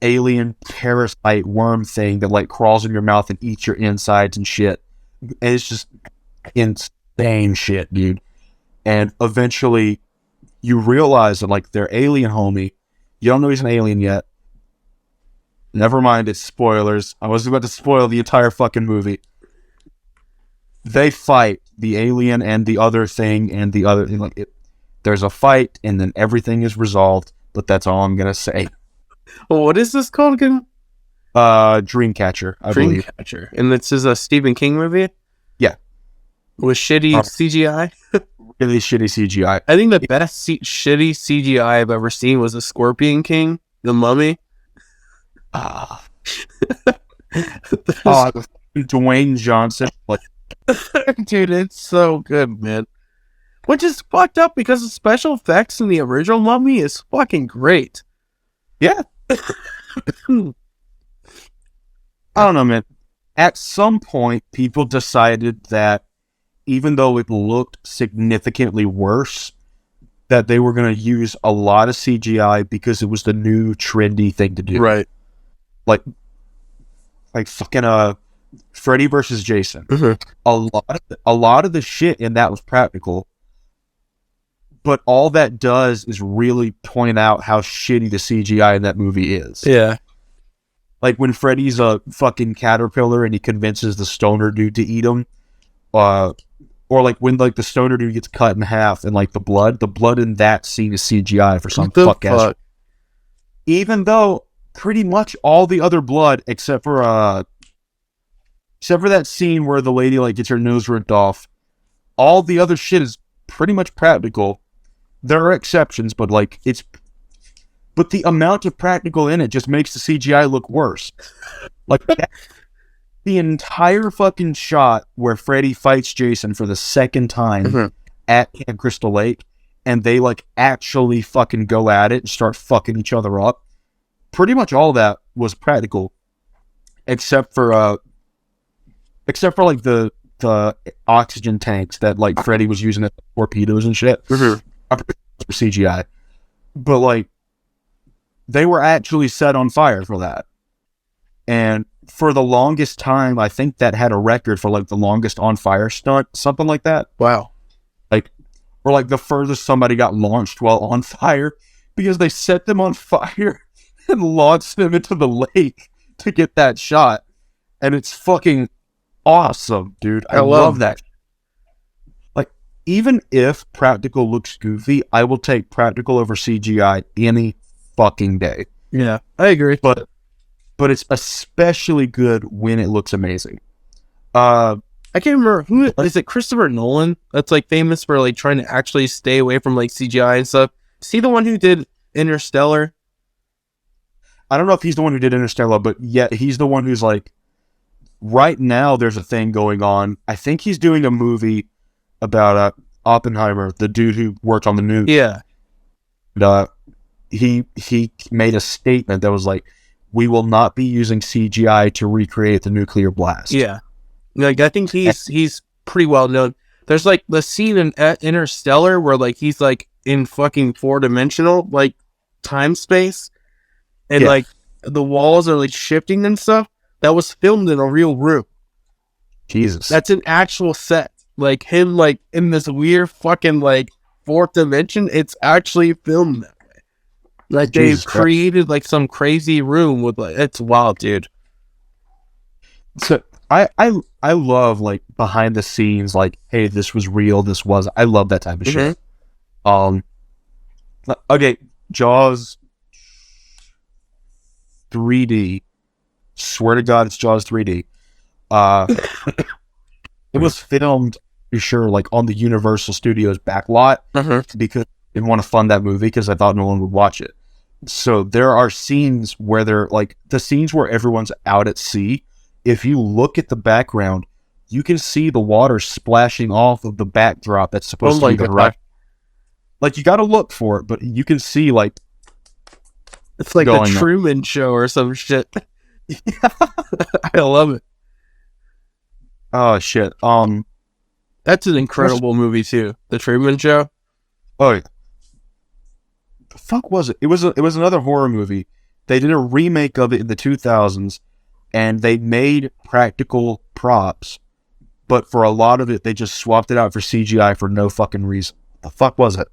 alien parasite worm thing that, like, crawls in your mouth and eats your insides and shit. And it's just insane shit, dude. And eventually, you realize that, like, their alien homie, you don't know he's an alien yet. Never mind, it's spoilers. I was about to spoil the entire fucking movie. They fight the alien and the other thing and the other thing. Like, there's a fight, and then everything is resolved, but that's all I'm gonna say. Well, what is this called again? Dreamcatcher, I believe. Dreamcatcher. And this is a Stephen King movie? Yeah. With shitty CGI? Really shitty CGI. I think the best shitty CGI I've ever seen was the Scorpion King, the Mummy. Dwayne Johnson. Like, dude, it's so good, man. Which is fucked up because the special effects in the original Mummy is fucking great. Yeah. I don't know, man. At some point, people decided that even though it looked significantly worse, that they were going to use a lot of CGI because it was the new trendy thing to do. Right. Like fucking Freddy versus Jason. Mm-hmm. A lot of the shit in that was practical, but all that does is really point out how shitty the CGI in that movie is. Yeah. Like when Freddy's a fucking caterpillar and he convinces the stoner dude to eat him, or like when like the stoner dude gets cut in half and like the blood in that scene is CGI for some fuck ass. Even though pretty much all the other blood except for that scene where the lady like gets her nose ripped off, all the other shit is pretty much practical. There are exceptions, but like but the amount of practical in it just makes the CGI look worse. Like the entire fucking shot where Freddy fights Jason for the second time at Camp Crystal Lake, and they like actually fucking go at it and start fucking each other up. Pretty much all that was practical, except for like the oxygen tanks that like Freddy was using as torpedoes and shit. For CGI, but like they were actually set on fire for that, and for the longest time, I think that had a record for like the longest on fire stunt, something like that. Wow. Like, or like the furthest somebody got launched while on fire because they set them on fire and launched them into the lake to get that shot. And it's fucking awesome, dude. I love that. Like, even if practical looks goofy, I will take practical over CGI any fucking day. Yeah, I agree. But it's especially good when it looks amazing. I can't remember who is it. Christopher Nolan that's like famous for like trying to actually stay away from like CGI and stuff. Is he the one who did Interstellar? I don't know if he's the one who did Interstellar, but yeah, he's the one who's like, right now there's a thing going on. I think he's doing a movie about Oppenheimer, the dude who worked on the news. Yeah. And, he made a statement that was like, we will not be using CGI to recreate the nuclear blast. Yeah. Like, I think he's pretty well known. There's like the scene in Interstellar where like he's like in fucking 4-dimensional like time space, and like the walls are like shifting and stuff. That was filmed in a real room. Jesus. That's an actual set. Like him like in this weird fucking like 4th dimension. It's actually filmed that way. Like they've Jesus Christ. created like some crazy room with like it's wild, dude. So I love like behind the scenes, like, hey, this was real, this was. I love that type of shit. Um, okay, Jaws 3D. Swear to God, it's Jaws 3D. It was filmed, for sure, like on the Universal Studios back lot because I didn't want to fund that movie because I thought no one would watch it. So there are scenes where they're like the scenes where everyone's out at sea. If you look at the background, you can see the water splashing off of the backdrop that's supposed to be the horizon. Like, you got to look for it, but you can see, like, it's like the Truman Show or some shit. I love it. Oh shit. That's an incredible movie too. The Truman Show. Oh yeah. The fuck was it? It was another horror movie. They did a remake of it in the 2000s, and they made practical props, but for a lot of it, they just swapped it out for CGI for no fucking reason. The fuck was it?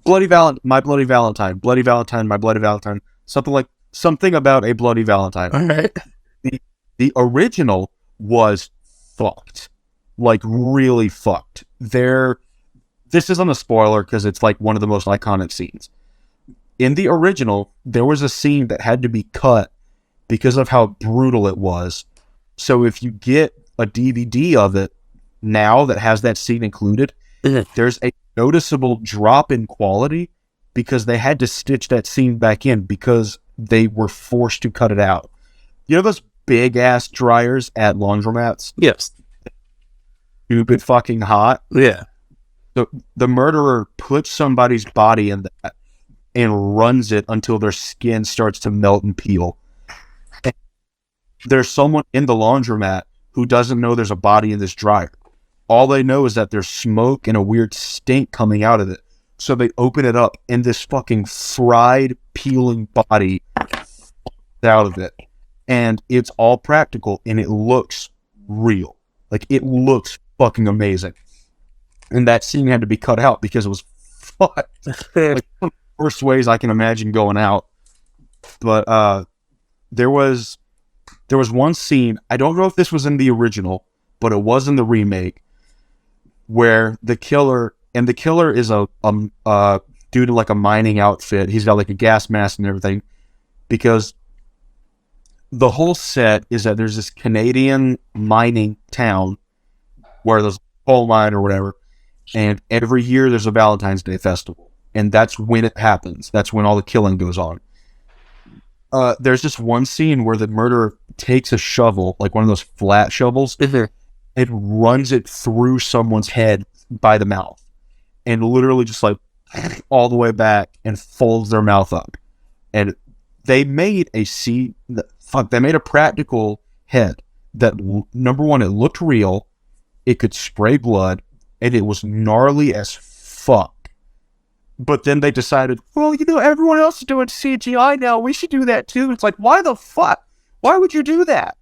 My Bloody Valentine. Bloody Valentine, My Bloody Valentine. Something about a Bloody Valentine. All right. The original was fucked. Like, really fucked. This isn't a spoiler because it's like one of the most iconic scenes. In the original, there was a scene that had to be cut because of how brutal it was. So if you get a DVD of it now that has that scene included, there's a noticeable drop in quality because they had to stitch that scene back in because they were forced to cut it out. You know those big ass dryers at laundromats? Yes. Stupid fucking hot. Yeah. So the murderer puts somebody's body in that and runs it until their skin starts to melt and peel. And there's someone in the laundromat who doesn't know there's a body in this dryer. All they know is that there's smoke and a weird stink coming out of it. So they open it up and this fucking fried, peeling body out of it. And it's all practical and it looks real. Like, it looks fucking amazing. And that scene had to be cut out because it was fucked. Like, one of the worst ways I can imagine going out. But there was one scene, I don't know if this was in the original, but it was in the remake, where the killer is a dude in like a mining outfit. He's got like a gas mask and everything, because the whole set is that there's this Canadian mining town where there's a coal mine or whatever, and every year there's a Valentine's Day festival, and that's when it happens. That's when all the killing goes on. There's just one scene where the murderer takes a shovel, like one of those flat shovels, and runs it through someone's head by the mouth, and literally just like all the way back and folds their mouth up. And they made they made a practical head that, number one, it looked real, it could spray blood, and it was gnarly as fuck. But then they decided, well, you know, everyone else is doing CGI now, we should do that too. It's like, why the fuck? Why would you do that?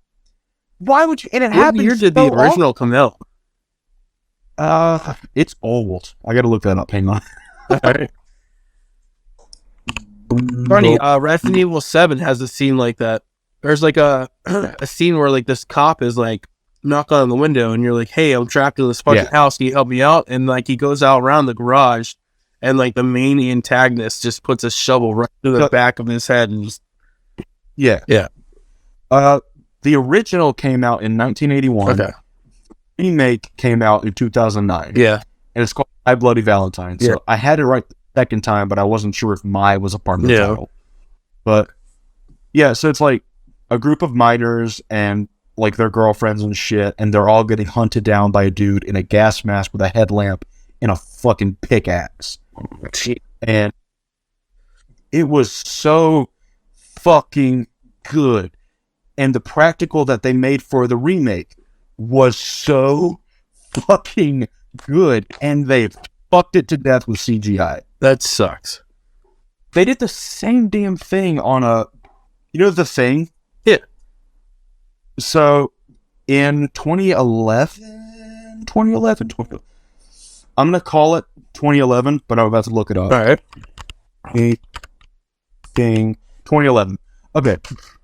Why would you? And it happened. What year did the original come out? It's old. I gotta look that up. Hang on. Funny, Resident Evil 7 has a scene like that. There's like a scene where like this cop is like knock on the window and you're like, hey, I'm trapped in this fucking house, can you help me out? And like he goes out around the garage and like the main antagonist just puts a shovel right to the back of his head and just yeah. The original came out in 1981. Okay. The remake came out in 2009. Yeah. And it's called My Bloody Valentine. So I had it right the second time, but I wasn't sure if My was a part of the title. But yeah, so it's like a group of miners and like their girlfriends and shit, and they're all getting hunted down by a dude in a gas mask with a headlamp and a fucking pickaxe. And it was so fucking good. And the practical that they made for the remake was so fucking good, and they fucked it to death with CGI. That sucks. They did the same damn thing on you know, The Thing? Yeah. So, in 2011, I'm going to call it 2011, but I'm about to look it up. All right. thing. 2011. Okay,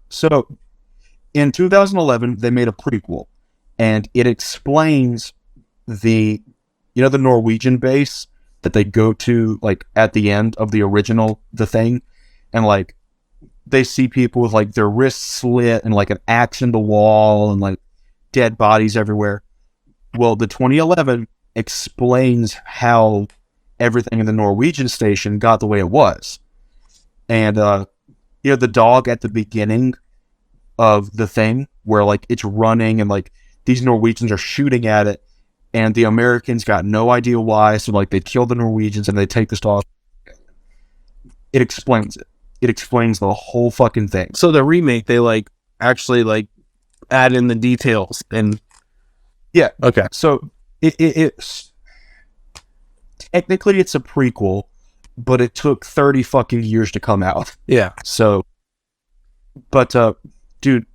so in 2011 they made a prequel, and it explains the the Norwegian base that they go to like at the end of the original The Thing, and like they see people with like their wrists slit and like an axe in the wall and like dead bodies everywhere. Well, the 2011 explains how everything in the Norwegian station got the way it was. And the dog at the beginning of The Thing, where like it's running and like these Norwegians are shooting at it, and the Americans got no idea why, so like they kill the Norwegians and they take this dog. It explains it. It explains the whole fucking thing. So the remake, they like actually like add in the details and yeah. Okay. So it's technically it's a prequel, but it took 30 fucking years to come out. Yeah. So, but dude,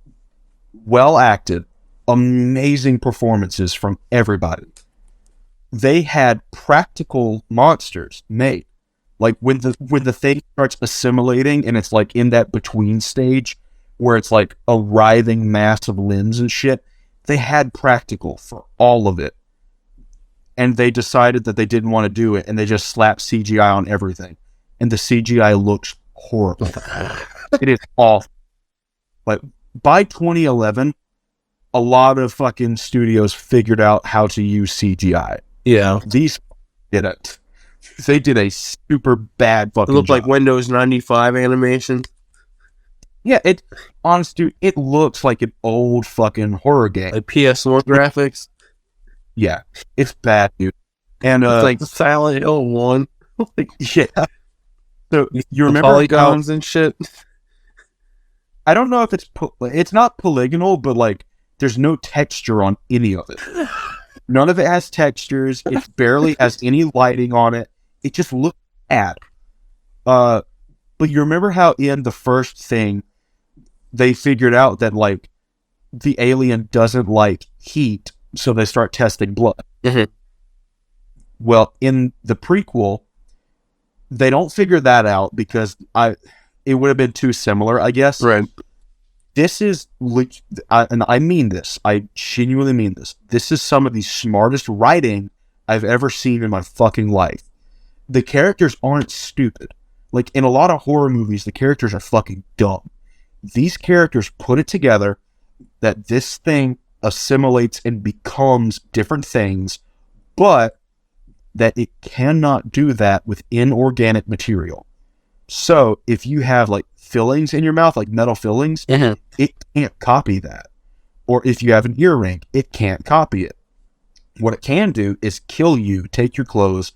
well acted, amazing performances from everybody. They had practical monsters made. Like when the thing starts assimilating and it's like in that between stage where it's like a writhing mass of limbs and shit, they had practical for all of it. And they decided that they didn't want to do it, and they just slapped CGI on everything. And the CGI looks horrible. It is awful. But by 2011, a lot of fucking studios figured out how to use CGI. Yeah. These didn't. They did a super bad fucking It looked job. like Windows 95 animation. Yeah, honestly, it looks like an old fucking horror game. Like PS4 graphics. Yeah, it's bad, dude. And It's like Silent Hill 1. like, yeah. So you remember polygons and shit? I don't know if it's not polygonal, but like there's no texture on any of it. None of it has textures. It barely has any lighting on it. It just looks bad. But you remember how in the first Thing, they figured out that like the alien doesn't like heat, so they start testing blood. Mm-hmm. Well, in the prequel, they don't figure that out because it would have been too similar, I guess. Right. This is, and I mean this, I genuinely mean this. This is some of the smartest writing I've ever seen in my fucking life. The characters aren't stupid. Like, in a lot of horror movies, the characters are fucking dumb. These characters put it together that this thing assimilates and becomes different things, but that it cannot do that with inorganic material. So, if you have, like, fillings in your mouth, like metal fillings, Mm-hmm. it can't copy that. Or if you have an earring, it can't copy it. What it can do is kill you, take your clothes,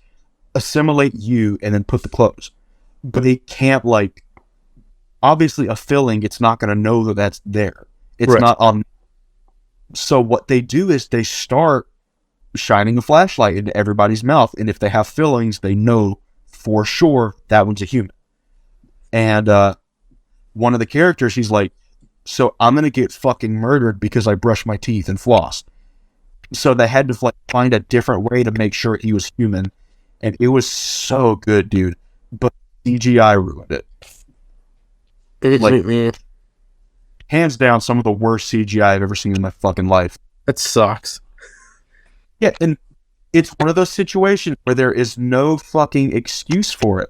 assimilate you, and then put the clothes. But it can't, like, obviously a filling, it's not going to know that that's there. It's Right. not on. So what they do is they start shining a flashlight into everybody's mouth, and if they have fillings, they know for sure that one's a human. And one of the characters, he's like, so I'm going to get fucking murdered because I brushed my teeth and flossed. So they had to find a different way to make sure he was human. And it was so good, dude. But CGI ruined it. Like, hands down, some of the worst CGI I've ever seen in my fucking life. That sucks. Yeah, and it's one of those situations where there is no fucking excuse for it.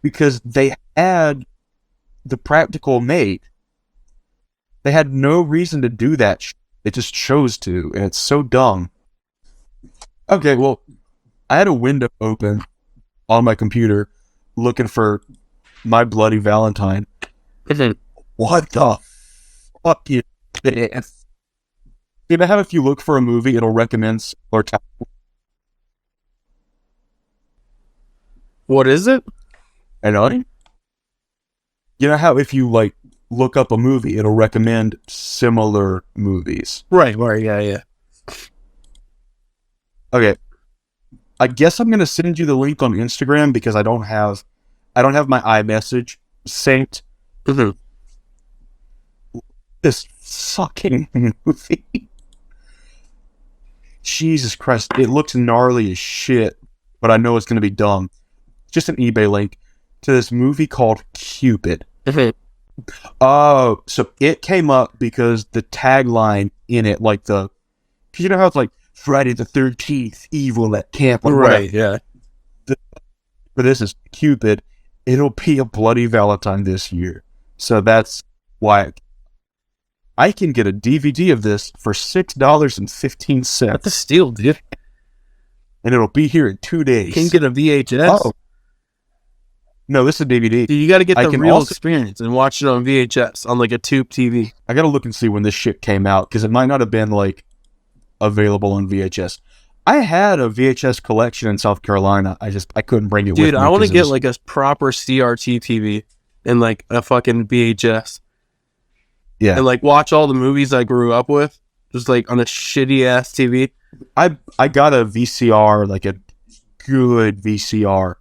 Because they had the practical made. They had no reason to do that. They just chose to, and it's so dumb. Okay, well, I had a window open on my computer looking for My Bloody Valentine. What the fuck is this? You know how if you look for a movie, it'll recommend or What is it? you know how if you like look up a movie, it'll recommend similar movies. Right, yeah. Okay. I guess I'm gonna send you the link on Instagram because I don't have my iMessage synced. Mm-hmm. This fucking movie. Jesus Christ, it looks gnarly as shit, but I know it's gonna be dumb. Just an eBay link. to this movie called Cupid. Mhm. Oh, so it came up because the tagline in it, like because you know how it's like Friday the 13th, evil at camp, like Right, whatever. yeah. But this is Cupid. It'll be a bloody Valentine this year. So that's why I can get a DVD of this for $6.15. That's a steal, dude. And it'll be here in 2 days. Can you get a VHS? Oh. No, this is a DVD. Dude, you got to get I the can real also- experience and watch it on VHS on like a tube TV. I gotta look and see when this shit came out, because it might not have been like available on VHS. I had a VHS collection in South Carolina. I couldn't bring it with me. Dude, I want to 'cause it get was- like a proper CRT TV and like a fucking VHS yeah. and like watch all the movies I grew up with just like on a shitty ass TV. I got a VCR, like a good VCR,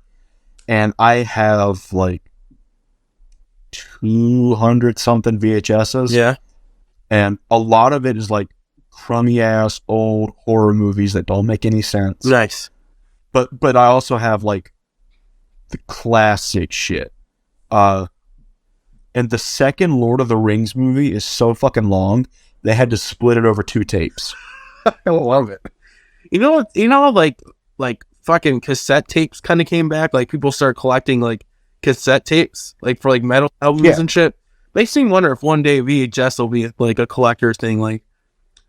and I have like 200 something VHSs. Yeah. And a lot of it is like crummy ass old horror movies that don't make any sense. Nice. But I also have like the classic shit. And the second Lord of the Rings movie is so fucking long, they had to split it over 2 tapes. I love it. You know what? You know, like fucking cassette tapes kind of came back. Like people start collecting like cassette tapes, like for like metal albums and shit. Makes me wonder if one day VHS will be like a collector's thing. Like,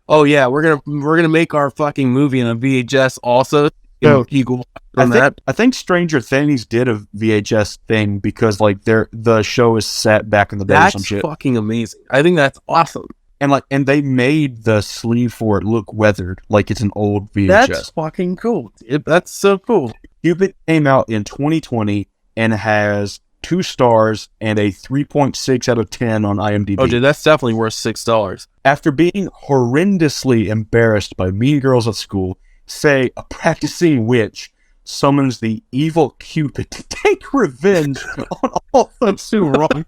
oh yeah, we're gonna make our fucking movie in a VHS also. No. Equal on that. I think Stranger Things did a VHS thing because like the show is set back in the day or some That's shit. fucking amazing. I think that's awesome. And they made the sleeve for it look weathered, like it's an old VHS. That's fucking cool. That's so cool. Cupid came out in 2020 and has 2 stars and a 3.6 out of 10 on IMDb. Oh, dude, that's definitely worth $6. After being horrendously embarrassed by mean girls at school, say a practicing witch summons the evil Cupid to take revenge on all those who wrong.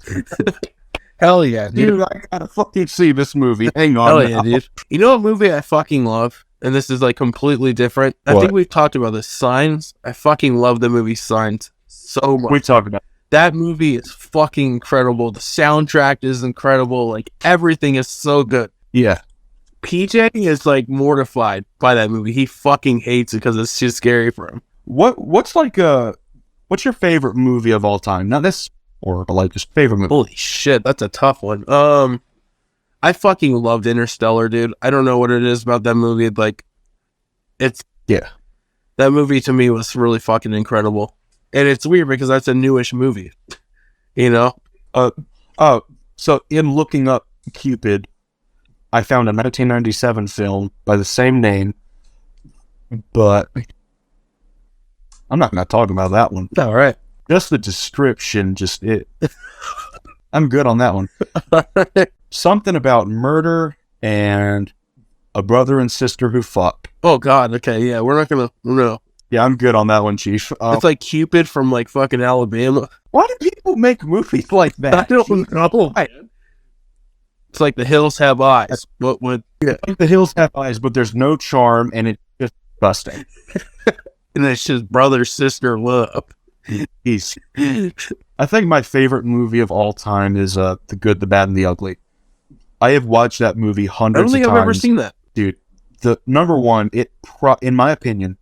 Hell yeah, Dude, I gotta fucking see this movie. Hang on. Hell now. yeah, dude. You know what movie I fucking love? And this is like completely different. I What? think we've talked about this. Signs. I fucking love the movie Signs so much. We talked about That movie is fucking incredible. The soundtrack is incredible. Like everything is so good. yeah. PJ is like mortified by that movie. He fucking hates it because it's too scary for him. What's your favorite movie of all time? Not this or like just favorite movie. Holy shit, that's a tough one. I fucking loved Interstellar, dude. I don't know what it is about that movie. Like, that movie to me was really fucking incredible. And it's weird because that's a newish movie, you know? So in looking up Cupid, I found a 1997 film by the same name, but I'm not going to talk about that one. All right. Just the description, I'm good on that one. Something about murder and a brother and sister who fuck. Oh, God. Okay. Yeah. We're not going to. No. Yeah, I'm good on that one, Chief. It's like Cupid from like fucking Alabama. Why do people make movies like that? I don't know. It's like The Hills Have Eyes, but with. Yeah. The hills have eyes, but there's no charm, and it's just disgusting. And it's just brother, sister, love. Peace. I think my favorite movie of all time is The Good, the Bad, and the Ugly. I have watched that movie I don't hundreds of think times. I've ever seen that. Dude, the number one, in my opinion,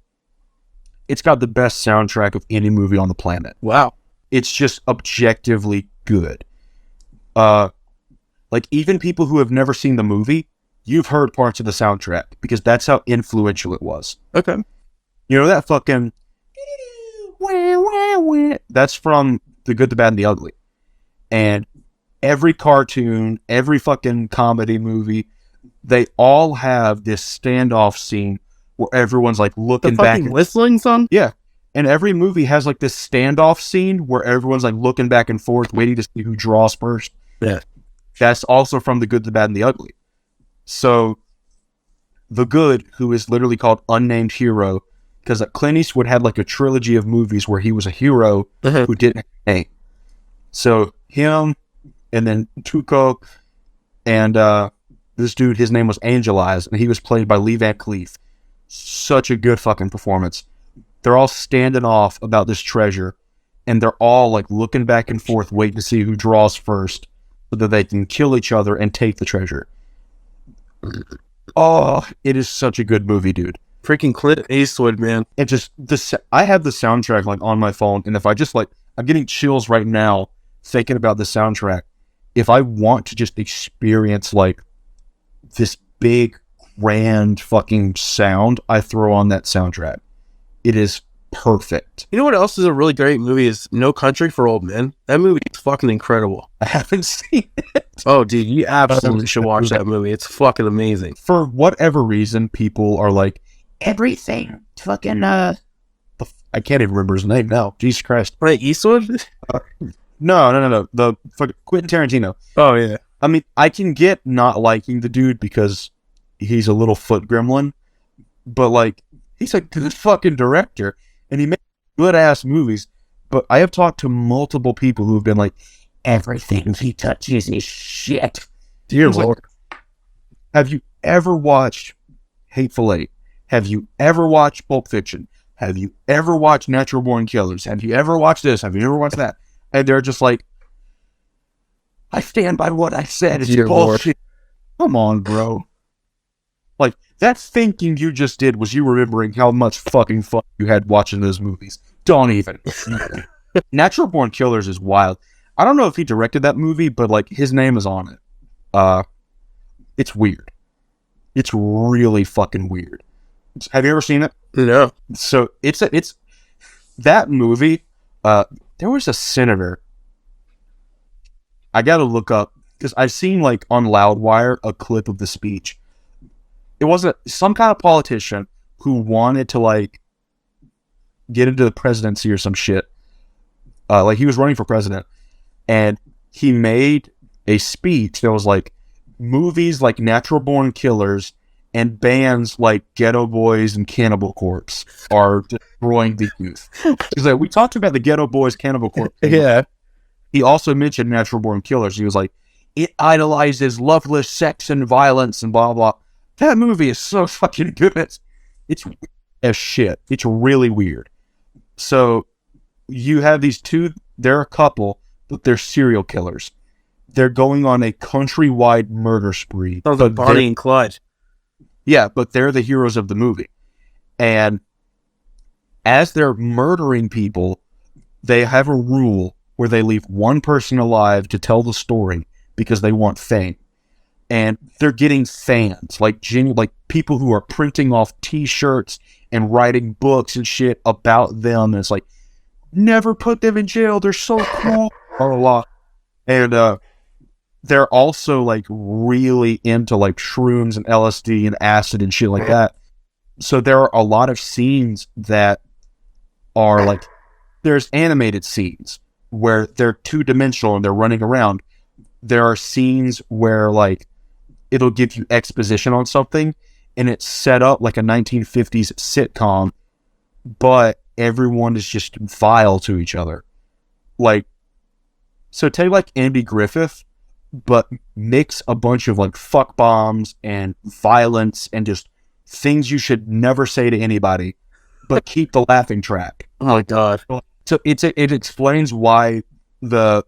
it's got the best soundtrack of any movie on the planet. Wow. It's just objectively good. Like even people who have never seen the movie, you've heard parts of the soundtrack because that's how influential it was. Okay. You know that fucking that's from The Good, the Bad, and the Ugly. And every cartoon, every fucking comedy movie, they all have this standoff scene where everyone's like looking The back. fucking whistling song? Yeah. And every movie has like this standoff scene where everyone's like looking back and forth, waiting to see who draws first. Yeah. That's also from The Good, the Bad, and the Ugly. So, The Good, who is literally called Unnamed Hero, because Clint Eastwood had like a trilogy of movies where he was a hero who didn't have a name. So, him, and then Tuco, and this dude, his name was Angel Eyes, and he was played by Lee Van Cleef. Such a good fucking performance. They're all standing off about this treasure, and they're all like looking back and forth, waiting to see who draws first, so that they can kill each other and take the treasure. Oh, it is such a good movie, dude. Freaking Clint Eastwood, man. It just I have the soundtrack like on my phone, and if I just like, I'm getting chills right now thinking about the soundtrack. If I want to just experience like this big, grand fucking sound, I throw on that soundtrack. It is perfect. You know what else is a really great movie is No Country for Old Men. That movie is fucking incredible. I haven't seen it. Oh, dude, you absolutely should watch that movie. It's fucking amazing. For whatever reason, people are like, everything fucking, I can't even remember his name now. Jesus Christ. Clint Eastwood? No. The fucking Quentin Tarantino. Oh, yeah. I mean, I can get not liking the dude because he's a little foot gremlin, but like, he's a good fucking director, and he makes good ass movies. But I have talked to multiple people who have been like, everything he touches is shit. Dear Lord. Like, have you ever watched Hateful Eight? Have you ever watched Pulp Fiction? Have you ever watched Natural Born Killers? Have you ever watched this? Have you ever watched that? And they're just like, I stand by what I said. It's Dear bullshit. Come on, bro. Like, that thinking you just did was you remembering how much fucking fun you had watching those movies. Don't even. Natural Born Killers is wild. I don't know if he directed that movie, but like, his name is on it. It's weird. It's really fucking weird. Have you ever seen it? No. So it's that movie. There was a senator. I gotta look up because I've seen like on Loudwire a clip of the speech. It wasn't some kind of politician who wanted to like get into the presidency or some shit. Like he was running for president, and he made a speech that was like, movies like Natural Born Killers and bands like Ghetto Boys and Cannibal Corpse are destroying the youth. He's like, we talked about the Ghetto Boys, Cannibal Corpse. Yeah. He also mentioned Natural Born Killers. He was like, it idolizes loveless sex and violence and blah, blah. That movie is so fucking good. It's as shit. It's really weird. So you have these two, they're a couple, but they're serial killers. They're going on a countrywide murder spree. Sounds like Bonnie and Clyde. Yeah, but they're the heroes of the movie. And as they're murdering people, they have a rule where they leave one person alive to tell the story because they want fame. And they're getting fans, like people who are printing off t-shirts and writing books and shit about them. And it's like, never put them in jail. They're so cool. A lot. And they're also like really into like shrooms and LSD and acid and shit like that. So there are a lot of scenes that are like, there's animated scenes where they're two-dimensional and they're running around. There are scenes where like it'll give you exposition on something and it's set up like a 1950s sitcom, but everyone is just vile to each other. Like, so take like Andy Griffith, but mix a bunch of like fuck bombs and violence and just things you should never say to anybody, but keep the laughing track. Oh my God. So it explains why the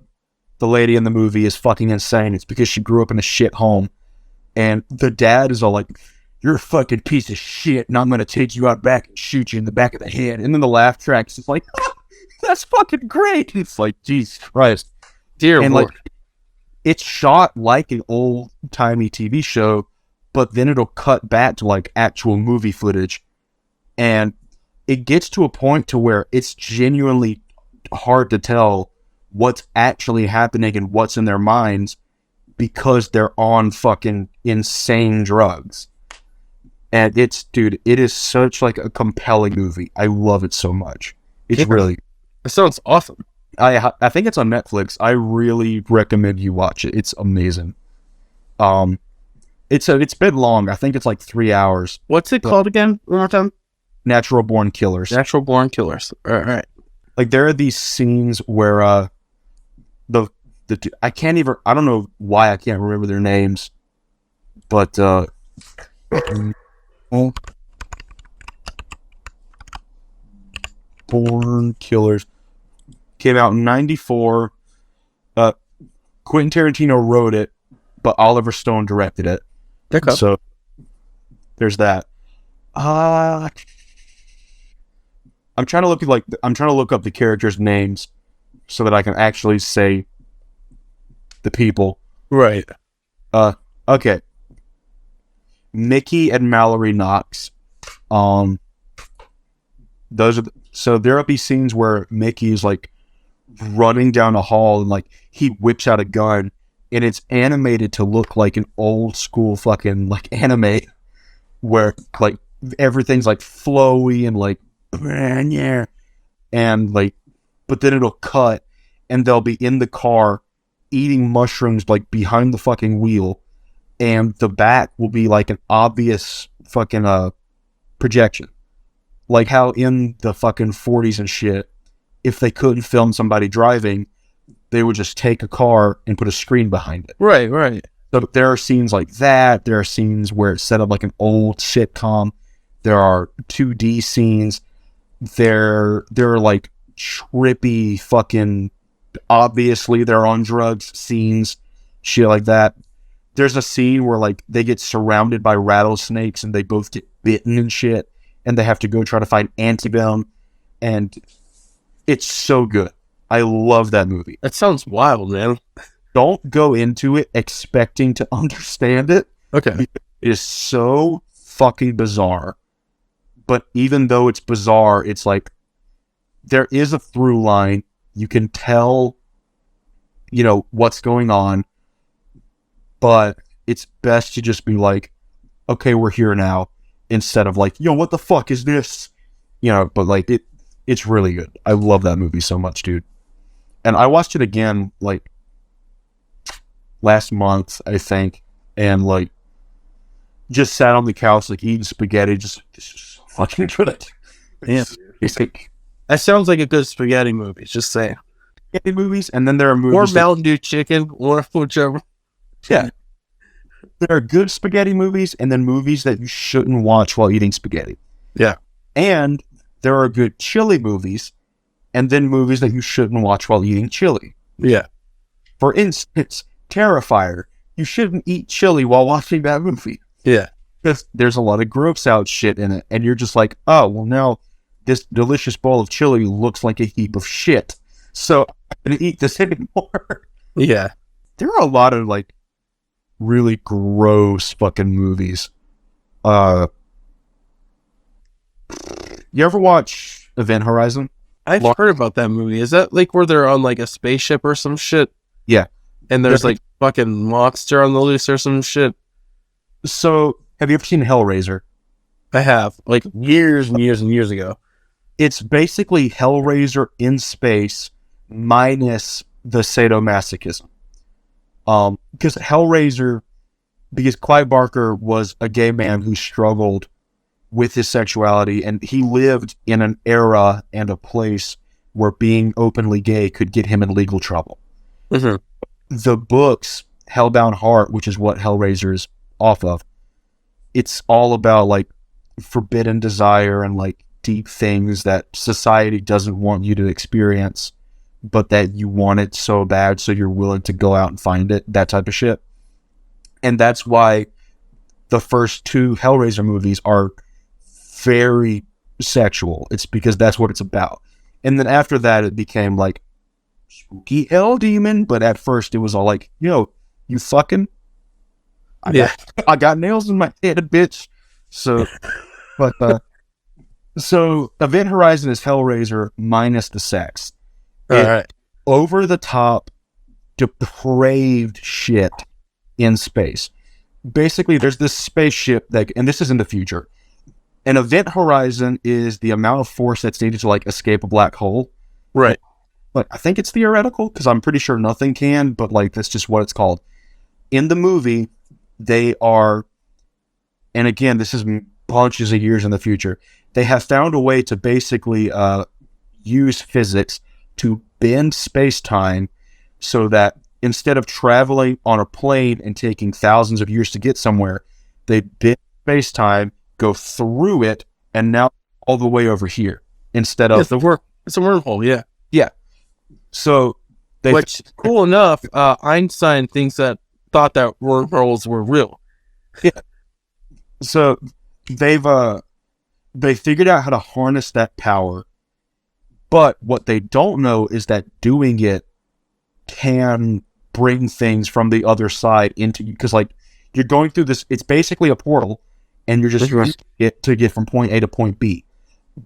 lady in the movie is fucking insane. It's because she grew up in a shit home, and the dad is all like, "You're a fucking piece of shit, and I'm gonna take you out back and shoot you in the back of the head." And then the laugh track is just like, oh, "That's fucking great." It's like, Jesus Christ, Dear and Lord. like, it's shot like an old timey TV show, but then it'll cut back to like actual movie footage, and it gets to a point to where it's genuinely hard to tell what's actually happening and what's in their minds because they're on fucking insane drugs. And it is such like a compelling movie. I love it so much. It's really, That sounds awesome. I think it's on Netflix. I really recommend you watch it. It's amazing. It's been long. I think it's like 3 hours. What's it called again? One more time. Natural Born Killers. Natural Born Killers. All right. Like there are these scenes where I can't even, I don't know why I can't remember their names, but Born Killers. Came out in 94. Quentin Tarantino wrote it, but Oliver Stone directed it. Okay. So there's that. I'm trying to look up the characters' names so that I can actually say the people. Right. Okay. Mickey and Mallory Knox. So there'll be scenes where Mickey is like running down a hall and like he whips out a gun and it's animated to look like an old school fucking like anime where like everything's like flowy and like and like, but then it'll cut and they'll be in the car eating mushrooms like behind the fucking wheel, and the back will be like an obvious fucking projection, like how in the fucking 40s and shit, if they couldn't film somebody driving, they would just take a car and put a screen behind it. Right. So there are scenes like that. There are scenes where it's set up like an old sitcom. There are 2D scenes. There are like trippy fucking, obviously they're on drugs scenes, shit like that. There's a scene where like they get surrounded by rattlesnakes and they both get bitten and shit, and they have to go try to find antivenom, and it's so good. I love that movie. That sounds wild, man. Don't go into it expecting to understand it. Okay. It is so fucking bizarre. But even though it's bizarre, it's like there is a through line. You can tell, you know, what's going on. But it's best to just be like, okay, we're here now. Instead of like, yo, what the fuck is this? You know, but like it's really good. I love that movie so much, dude. And I watched it again like last month, I think, and like just sat on the couch like eating spaghetti, just this is so fucking good. Yeah. It's like That sounds like a good spaghetti movie, just saying. spaghetti movies, and then there are Or movies Mountain Dew chicken, or whichever. yeah. There are good spaghetti movies, and then movies that you shouldn't watch while eating spaghetti. Yeah. And there are good chili movies, and then movies that you shouldn't watch while eating chili. Yeah. For instance, Terrifier. You shouldn't eat chili while watching that movie. Yeah. Because there's a lot of gross out shit in it, and you're just like, oh, well now this delicious bowl of chili looks like a heap of shit. So I'm going to eat this anymore. Yeah. There are a lot of like really gross fucking movies. You ever watch Event Horizon? I've heard about that movie. Is that like where they're on like a spaceship or some shit? Yeah. And there's like fucking monster on the loose or some shit? So, have you ever seen Hellraiser? I have. Like years and years and years ago. It's basically Hellraiser in space minus the sadomasochism. Because Hellraiser, because Clive Barker was a gay man who struggled with his sexuality, and he lived in an era and a place where being openly gay could get him in legal trouble. Mm-hmm. The books, Hellbound Heart, which is what Hellraiser is off of, it's all about like forbidden desire and like deep things that society doesn't want you to experience, but that you want it so bad, so you're willing to go out and find it, that type of shit. And that's why the first two Hellraiser movies are very sexual. It's because that's what it's about. And then after that, it became like spooky hell demon, but at first it was all like, yo, you fucking I got nails in my head, bitch. So but so Event Horizon is Hellraiser minus the sex. All right. Over the top depraved shit in space. Basically there's this spaceship that, and this is in the future, an Event Horizon is the amount of force that's needed to like escape a black hole. Right. Like, I think it's theoretical because I'm pretty sure nothing can, but like that's just what it's called. In the movie, they are, and again, this is bunches of years in the future, they have found a way to basically use physics to bend space-time so that instead of traveling on a plane and taking thousands of years to get somewhere, they bend space-time, go through it, and now all the way over here instead of it's a wormhole. Yeah. yeah. So they Which, cool enough, Einstein thought that wormholes were real. so they've they figured out how to harness that power, but what they don't know is that doing it can bring things from the other side into you, because like you're going through this, it's basically a portal, and you're just using it to get from point A to point B.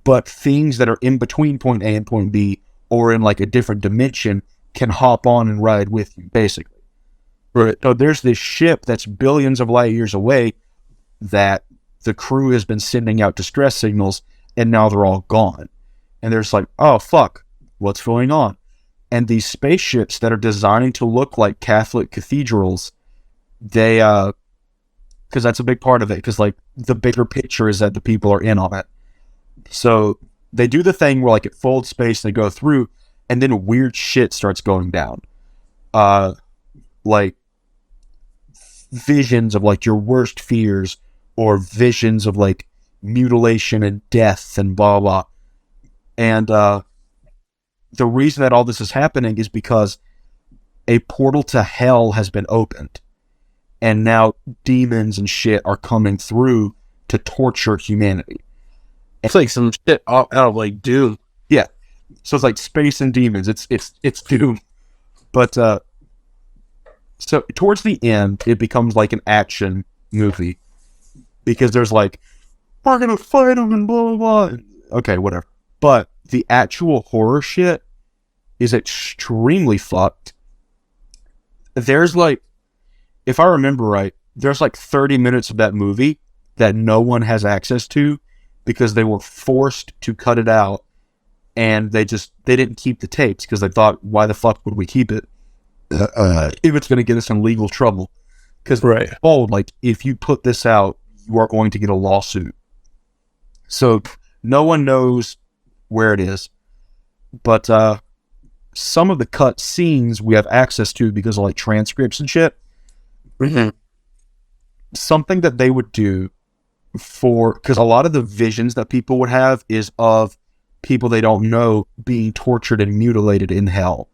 But things that are in between point A and point B, or in like a different dimension, can hop on and ride with you, basically. Right. So there's this ship that's billions of light years away that the crew has been sending out distress signals, and now they're all gone. And there's like, oh fuck, what's going on? And these spaceships that are designed to look like Catholic cathedrals, they because that's a big part of it, because like the bigger picture is that the people are in on it. So they do the thing where like it folds space, they go through, and then weird shit starts going down. Like visions of like your worst fears, or visions of like mutilation and death and blah blah. And the reason that all this is happening is because a portal to hell has been opened, and now demons and shit are coming through to torture humanity. It's like some shit out of like Doom. Yeah, so it's like space and demons. It's Doom, but so towards the end, it becomes like an action movie, because there's like, we're gonna fight them and blah blah blah. Okay, whatever. But the actual horror shit is extremely fucked. There's like, if I remember right, there's like 30 minutes of that movie that no one has access to, because they were forced to cut it out, and they didn't keep the tapes, because they thought, why the fuck would we keep it if it's going to get us in legal trouble? Because right. Like, if you put this out, you are going to get a lawsuit. So no one knows where it is, but some of the cut scenes we have access to because of like transcripts and shit. Mm-hmm. Something that they would do because a lot of the visions that people would have is of people they don't know being tortured and mutilated in hell.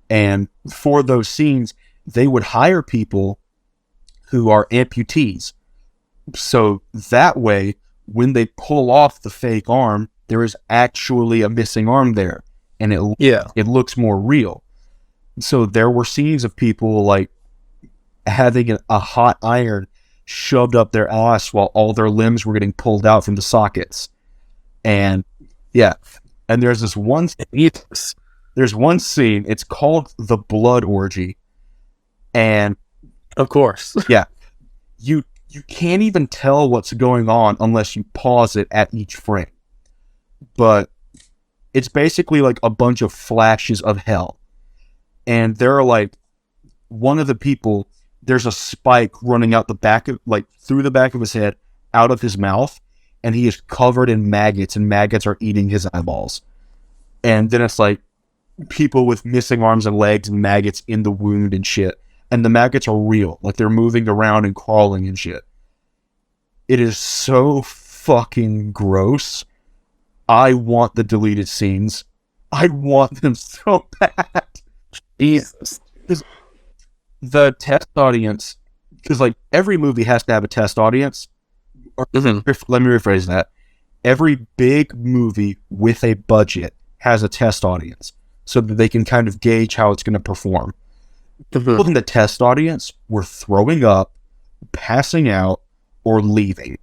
And for those scenes, they would hire people who are amputees. So that way, when they pull off the fake arm, there is actually a missing arm there, and it looks more real. So there were scenes of people like having a hot iron shoved up their ass while all their limbs were getting pulled out from the sockets. And yeah, and there's this one scene, it's called the blood orgy, and of course, yeah, you can't even tell what's going on unless you pause it at each frame. But it's basically like a bunch of flashes of hell, and there are like, one of the people, there's a spike running out the back of, like through the back of his head, out of his mouth, and he is covered in maggots, and maggots are eating his eyeballs. And then it's like people with missing arms and legs and maggots in the wound and shit. And the maggots are real, like they're moving around and crawling and shit. It is so fucking gross. I want the deleted scenes. I want them so bad. Jesus. The test audience, because like every movie has to have a test audience. Let me rephrase that. Every big movie with a budget has a test audience, so that they can kind of gauge how it's going to perform. People in the test audience were throwing up, passing out, or leaving,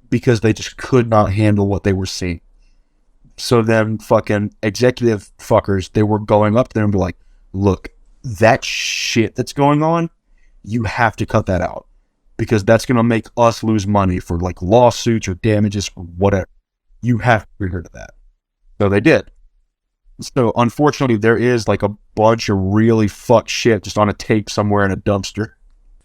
because they just could not handle what they were seeing. So then fucking executive fuckers, they were going up there and be like, look, that shit that's going on, you have to cut that out, because that's going to make us lose money for like lawsuits or damages or whatever. You have to be rid of that. So they did. So unfortunately, there is like a bunch of really fucked shit just on a tape somewhere in a dumpster.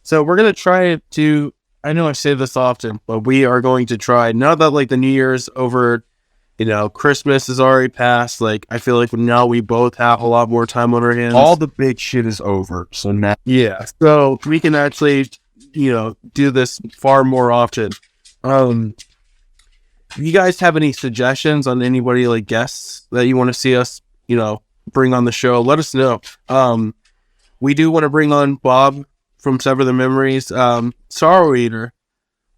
So we're going to try to, I know I say this often, but we are going to try, now that like the New Year's over, Christmas is already passed, like I feel like now we both have a lot more time on our hands. All the big shit is over. So now, yeah. So we can actually, do this far more often. You guys have any suggestions on anybody like guests that you want to see us, bring on the show, let us know. We do want to bring on Bob from Sever the Memories. Sorrow Eater.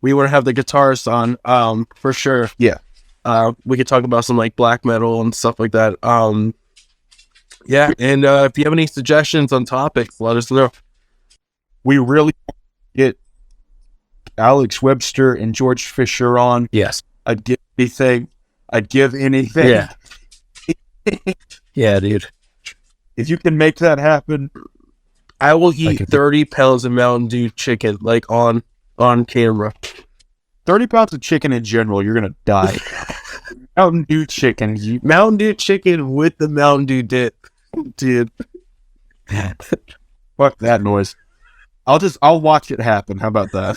We want to have the guitarist on, for sure. Yeah. We could talk about some like black metal and stuff like that. Yeah, and if you have any suggestions on topics, let us know. We really get Alex Webster and George Fisher on. Yes. I'd give anything. Yeah. Yeah, dude. If you can make that happen, I will eat 30 pounds of Mountain Dew chicken, like on camera. 30 pounds of chicken in general, you're going to die. Mountain Dew chicken. Mountain Dew chicken with the Mountain Dew dip. Dude. Fuck that noise. I'll watch it happen. How about that?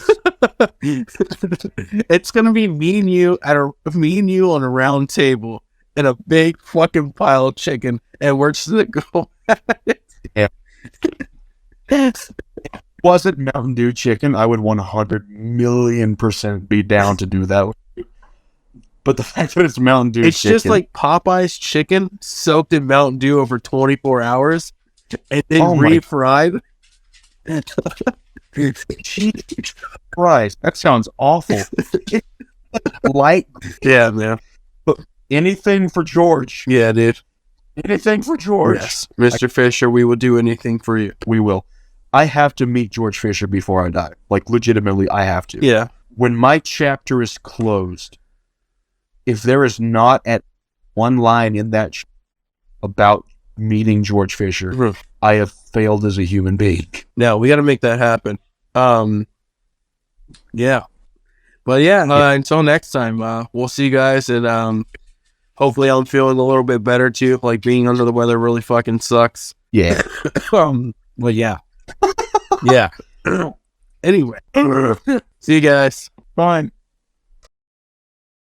It's gonna be me and you on a round table and a big fucking pile of chicken, and we're just gonna go at it. Yeah. Wasn't Mountain Dew chicken, I would 100,000,000% be down to do that. But the fact that it's Mountain Dew it's chicken, just like Popeye's chicken soaked in Mountain Dew over 24 hours and then refried. Jesus Christ, that sounds awful. Light, yeah, man. Anything for George. Yeah, dude. Anything for George. Yes, Mr. Fisher, we will do anything for you. We will. I have to meet George Fisher before I die. Like, legitimately, I have to. Yeah. When my chapter is closed, if there is not at one line in that about meeting George Fisher, I have failed as a human being. No, we got to make that happen. Yeah. But yeah, until next time, we'll see you guys, and hopefully I'm feeling a little bit better too. Like, being under the weather really fucking sucks. Yeah. But yeah. Yeah. Anyway. See you guys. Fine.